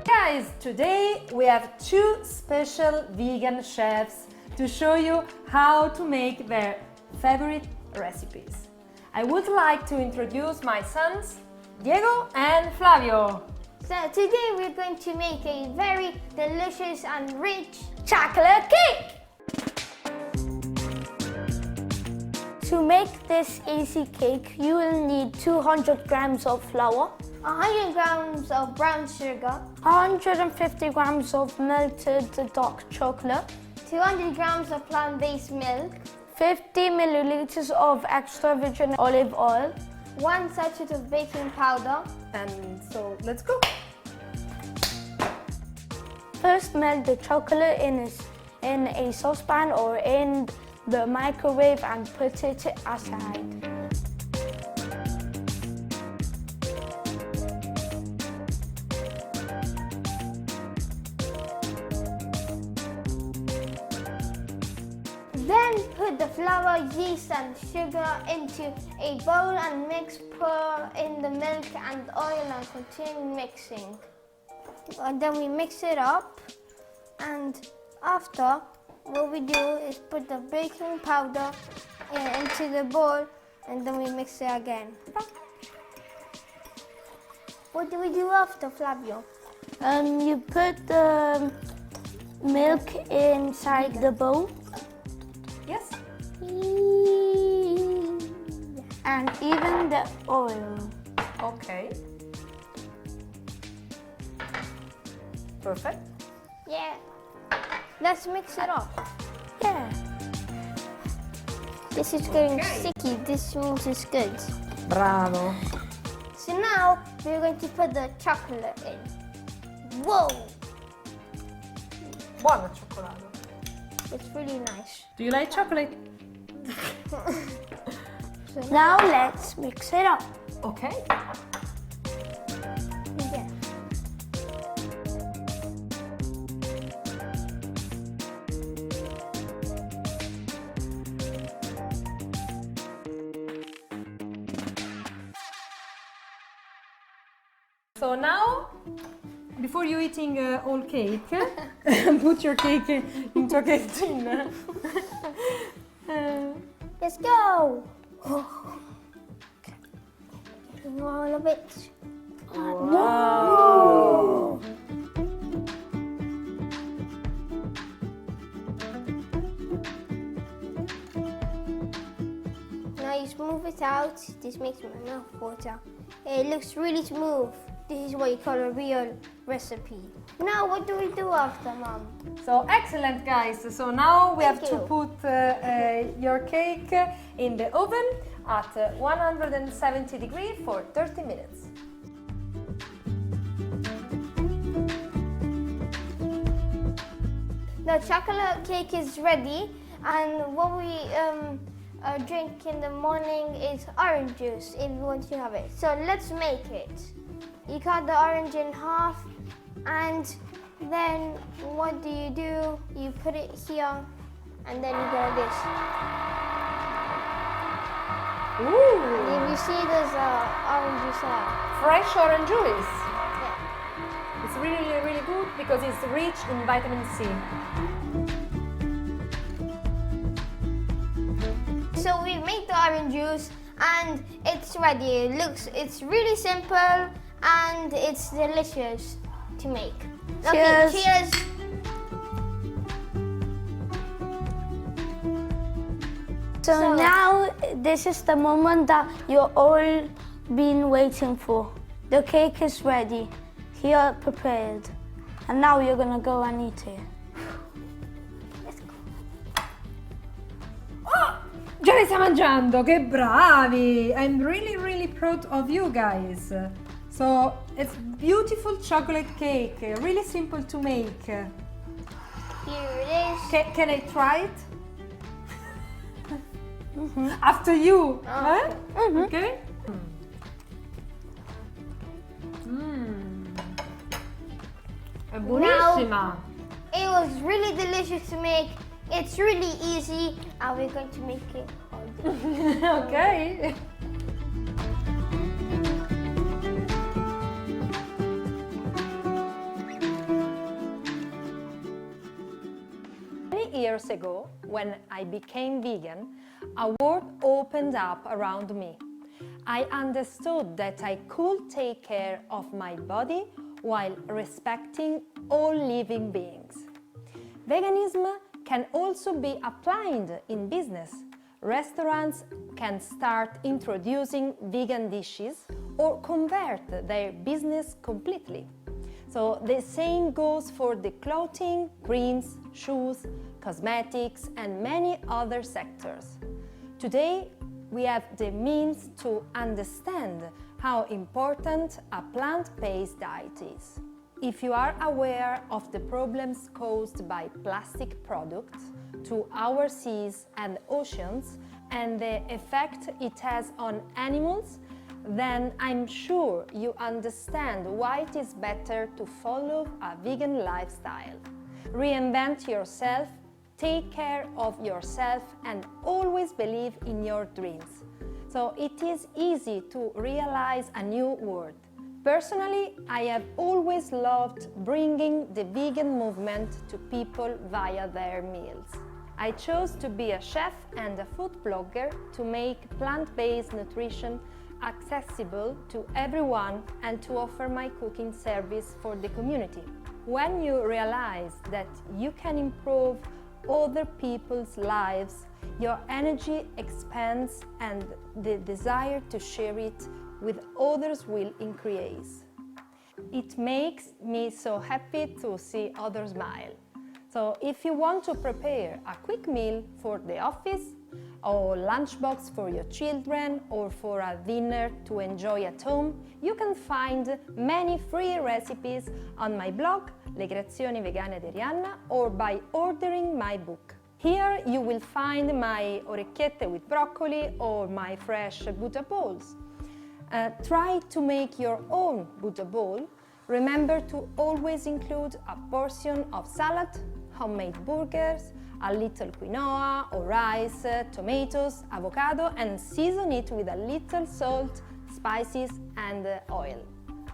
Guys, today we have two special vegan chefs to show you how to make their favorite recipes. I would like to introduce my sons, Diego and Flavio. So today we're going to make a very delicious and rich chocolate cake. To make this easy cake, you will need 200 grams of flour, 100 grams of brown sugar, 150 grams of melted dark chocolate, 200 grams of plant-based milk, 50 milliliters of extra virgin olive oil, 1 sachet of baking powder. And so let's go. First, melt the chocolate in a saucepan or in the microwave and put it aside. Then put the flour, yeast and sugar into a bowl and mix. Pour in the milk and oil and continue mixing. And then we mix it up, and after, what we do is put the baking powder into the bowl and then we mix it again. What do we do after, Flavio? You put the milk inside the bowl. Yes. And even the oil. Okay. Perfect. Yeah. Let's mix it up. Yeah. This is getting sticky. This means it's good. Bravo. So now we're going to put the chocolate in. Whoa! Buono cioccolato. It's really nice. Do you like chocolate? So now let's mix it up. Okay. Yeah. So now, before you eating whole cake, put your cake into a cake tin. Let's go! All of it. Wow! Now you smooth it out. This makes my mouth water. It looks really smooth. This is what you call a real recipe. Now what do we do after, Mom? So excellent, guys. So now we have to you. put your cake in the oven at 170 degrees for 30 minutes. The chocolate cake is ready, and what we drink in the morning is orange juice if you want to have it. So let's make it. You cut the orange in half, and then what do? You put it here, and then you go like this. Ooh! And if you see there's orange juice there. Fresh orange juice. Yeah. It's really, really good because it's rich in vitamin C. So we made the orange juice, and it's ready. It's really simple, and it's delicious to make. Okay, Cheers. cheers. So now this is the moment that you're all been waiting for. The cake is ready, here prepared. And now you're gonna go and eat it. Let's go. Oh, già li sta mangiando, che bravi! I'm really proud of you guys. So it's beautiful chocolate cake, really simple to make. Here it is. Can I try it? After you, huh? Okay? È buonissima! It was really delicious to make. It's really easy, and we're going to make it all. Ok. Many years ago, when I became vegan, a world opened up around me. I understood that I could take care of my body while respecting all living beings. Veganism can also be applied in business. Restaurants can start introducing vegan dishes or convert their business completely. So the same goes for the clothing, creams, shoes, cosmetics, and many other sectors. Today, we have the means to understand how important a plant-based diet is. If you are aware of the problems caused by plastic products to our seas and oceans and the effect it has on animals, then I'm sure you understand why it is better to follow a vegan lifestyle. Reinvent yourself, take care of yourself, and always believe in your dreams. So it is easy to realize a new world. Personally, I have always loved bringing the vegan movement to people via their meals. I chose to be a chef and a food blogger to make plant-based nutrition accessible to everyone and to offer my cooking service for the community. When you realize that you can improve other people's lives, your energy expands and the desire to share it with others will increase. It makes me so happy to see others smile. So if you want to prepare a quick meal for the office, or lunchbox for your children, or for a dinner to enjoy at home, you can find many free recipes on my blog, Le Creazioni Vegane di Arianna, or by ordering my book. Here you will find my orecchiette with broccoli or my fresh Buddha bowls. Try to make your own Buddha bowl. Remember to always include a portion of salad, homemade burgers, a little quinoa or rice, tomatoes, avocado, and season it with a little salt, spices, and oil.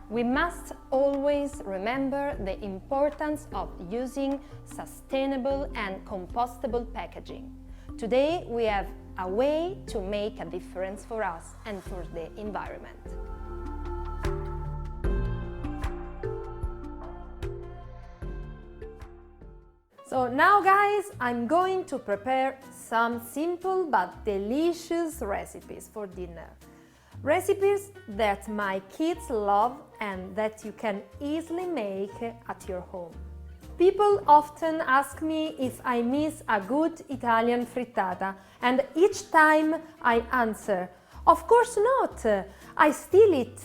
We must always remember the importance of using sustainable and compostable packaging. Today we have a way to make a difference for us and for the environment. So now guys, I'm going to prepare some simple but delicious recipes for dinner. Recipes that my kids love and that you can easily make at your home. People often ask me if I miss a good Italian frittata, and each time I answer, of course not, I still eat,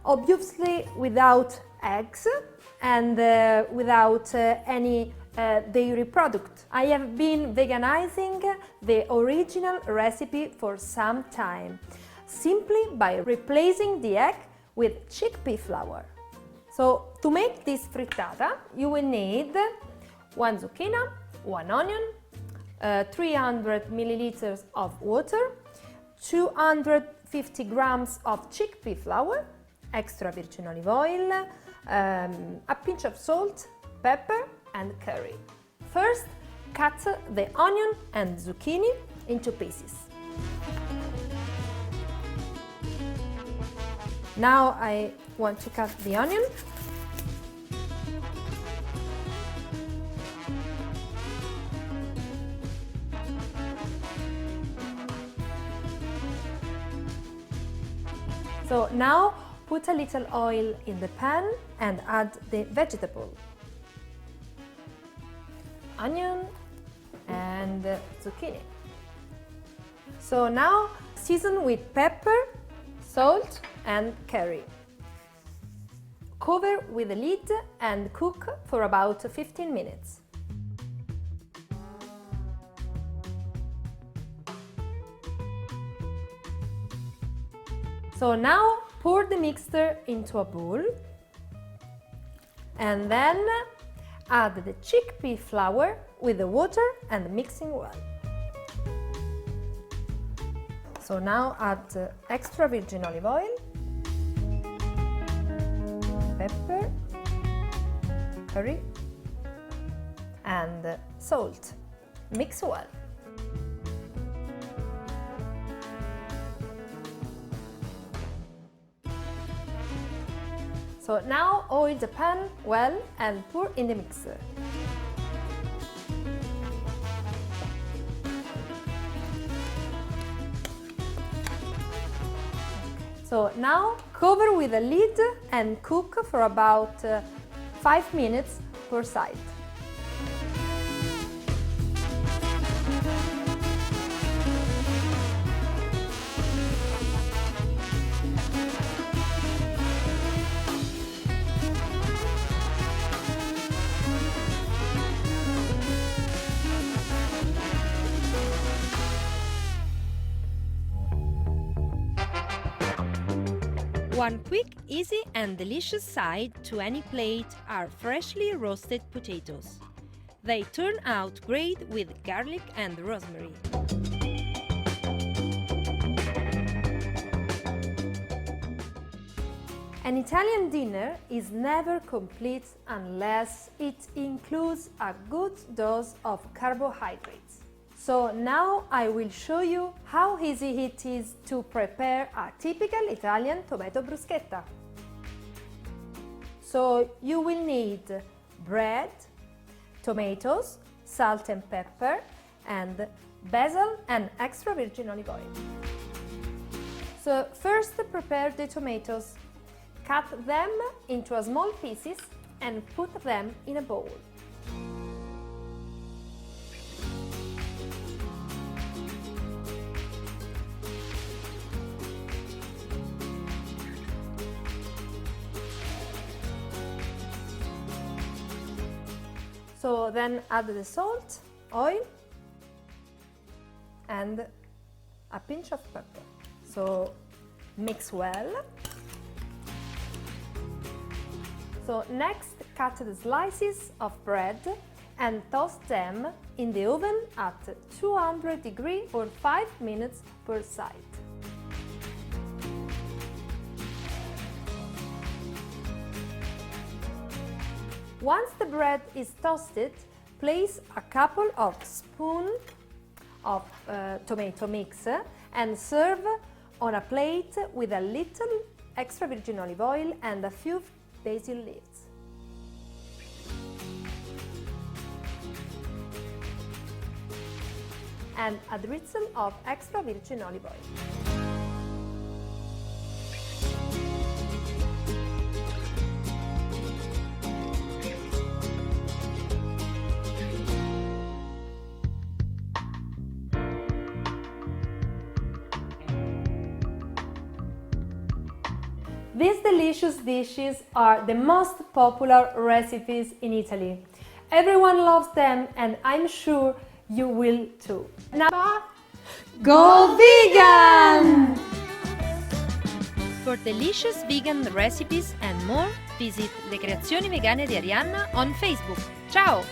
obviously without eggs and without any dairy product. I have been veganizing the original recipe for some time, simply by replacing the egg with chickpea flour. So to make this frittata, you will need 1 zucchina, 1 onion, 300 milliliters of water, 250 grams of chickpea flour, extra virgin olive oil, a pinch of salt, pepper, and curry. First, cut the onion and zucchini into pieces. Now I want to cut the onion. So now put a little oil in the pan and add the vegetable. onion and zucchini. So now season with pepper, salt and curry. Cover with a lid and cook for about 15 minutes. So now pour the mixture into a bowl and then add the chickpea flour with the water and mixing well. So now add extra virgin olive oil, pepper, curry and salt. Mix well. So now oil the pan well and pour in the mixer. So now cover with a lid and cook for about 5 minutes per side. One quick, easy and delicious side to any plate are freshly roasted potatoes. They turn out great with garlic and rosemary. An Italian dinner is never complete unless it includes a good dose of carbohydrates. So now I will show you how easy it is to prepare a typical Italian tomato bruschetta. So you will need bread, tomatoes, salt and pepper, and basil and extra virgin olive oil. So first prepare the tomatoes. Cut them into small pieces and put them in a bowl. So then add the salt, oil and a pinch of pepper. So mix well. So next cut the slices of bread and toast them in the oven at 200 degrees for 5 minutes per side. Once the bread is toasted, place a couple of spoons of tomato mix and serve on a plate with a little extra virgin olive oil and a few basil leaves. And a drizzle of extra virgin olive oil. These delicious dishes are the most popular recipes in Italy. Everyone loves them and I'm sure you will too. Now, go vegan! For delicious vegan recipes and more, visit Le Creazioni Vegane di Arianna on Facebook. Ciao!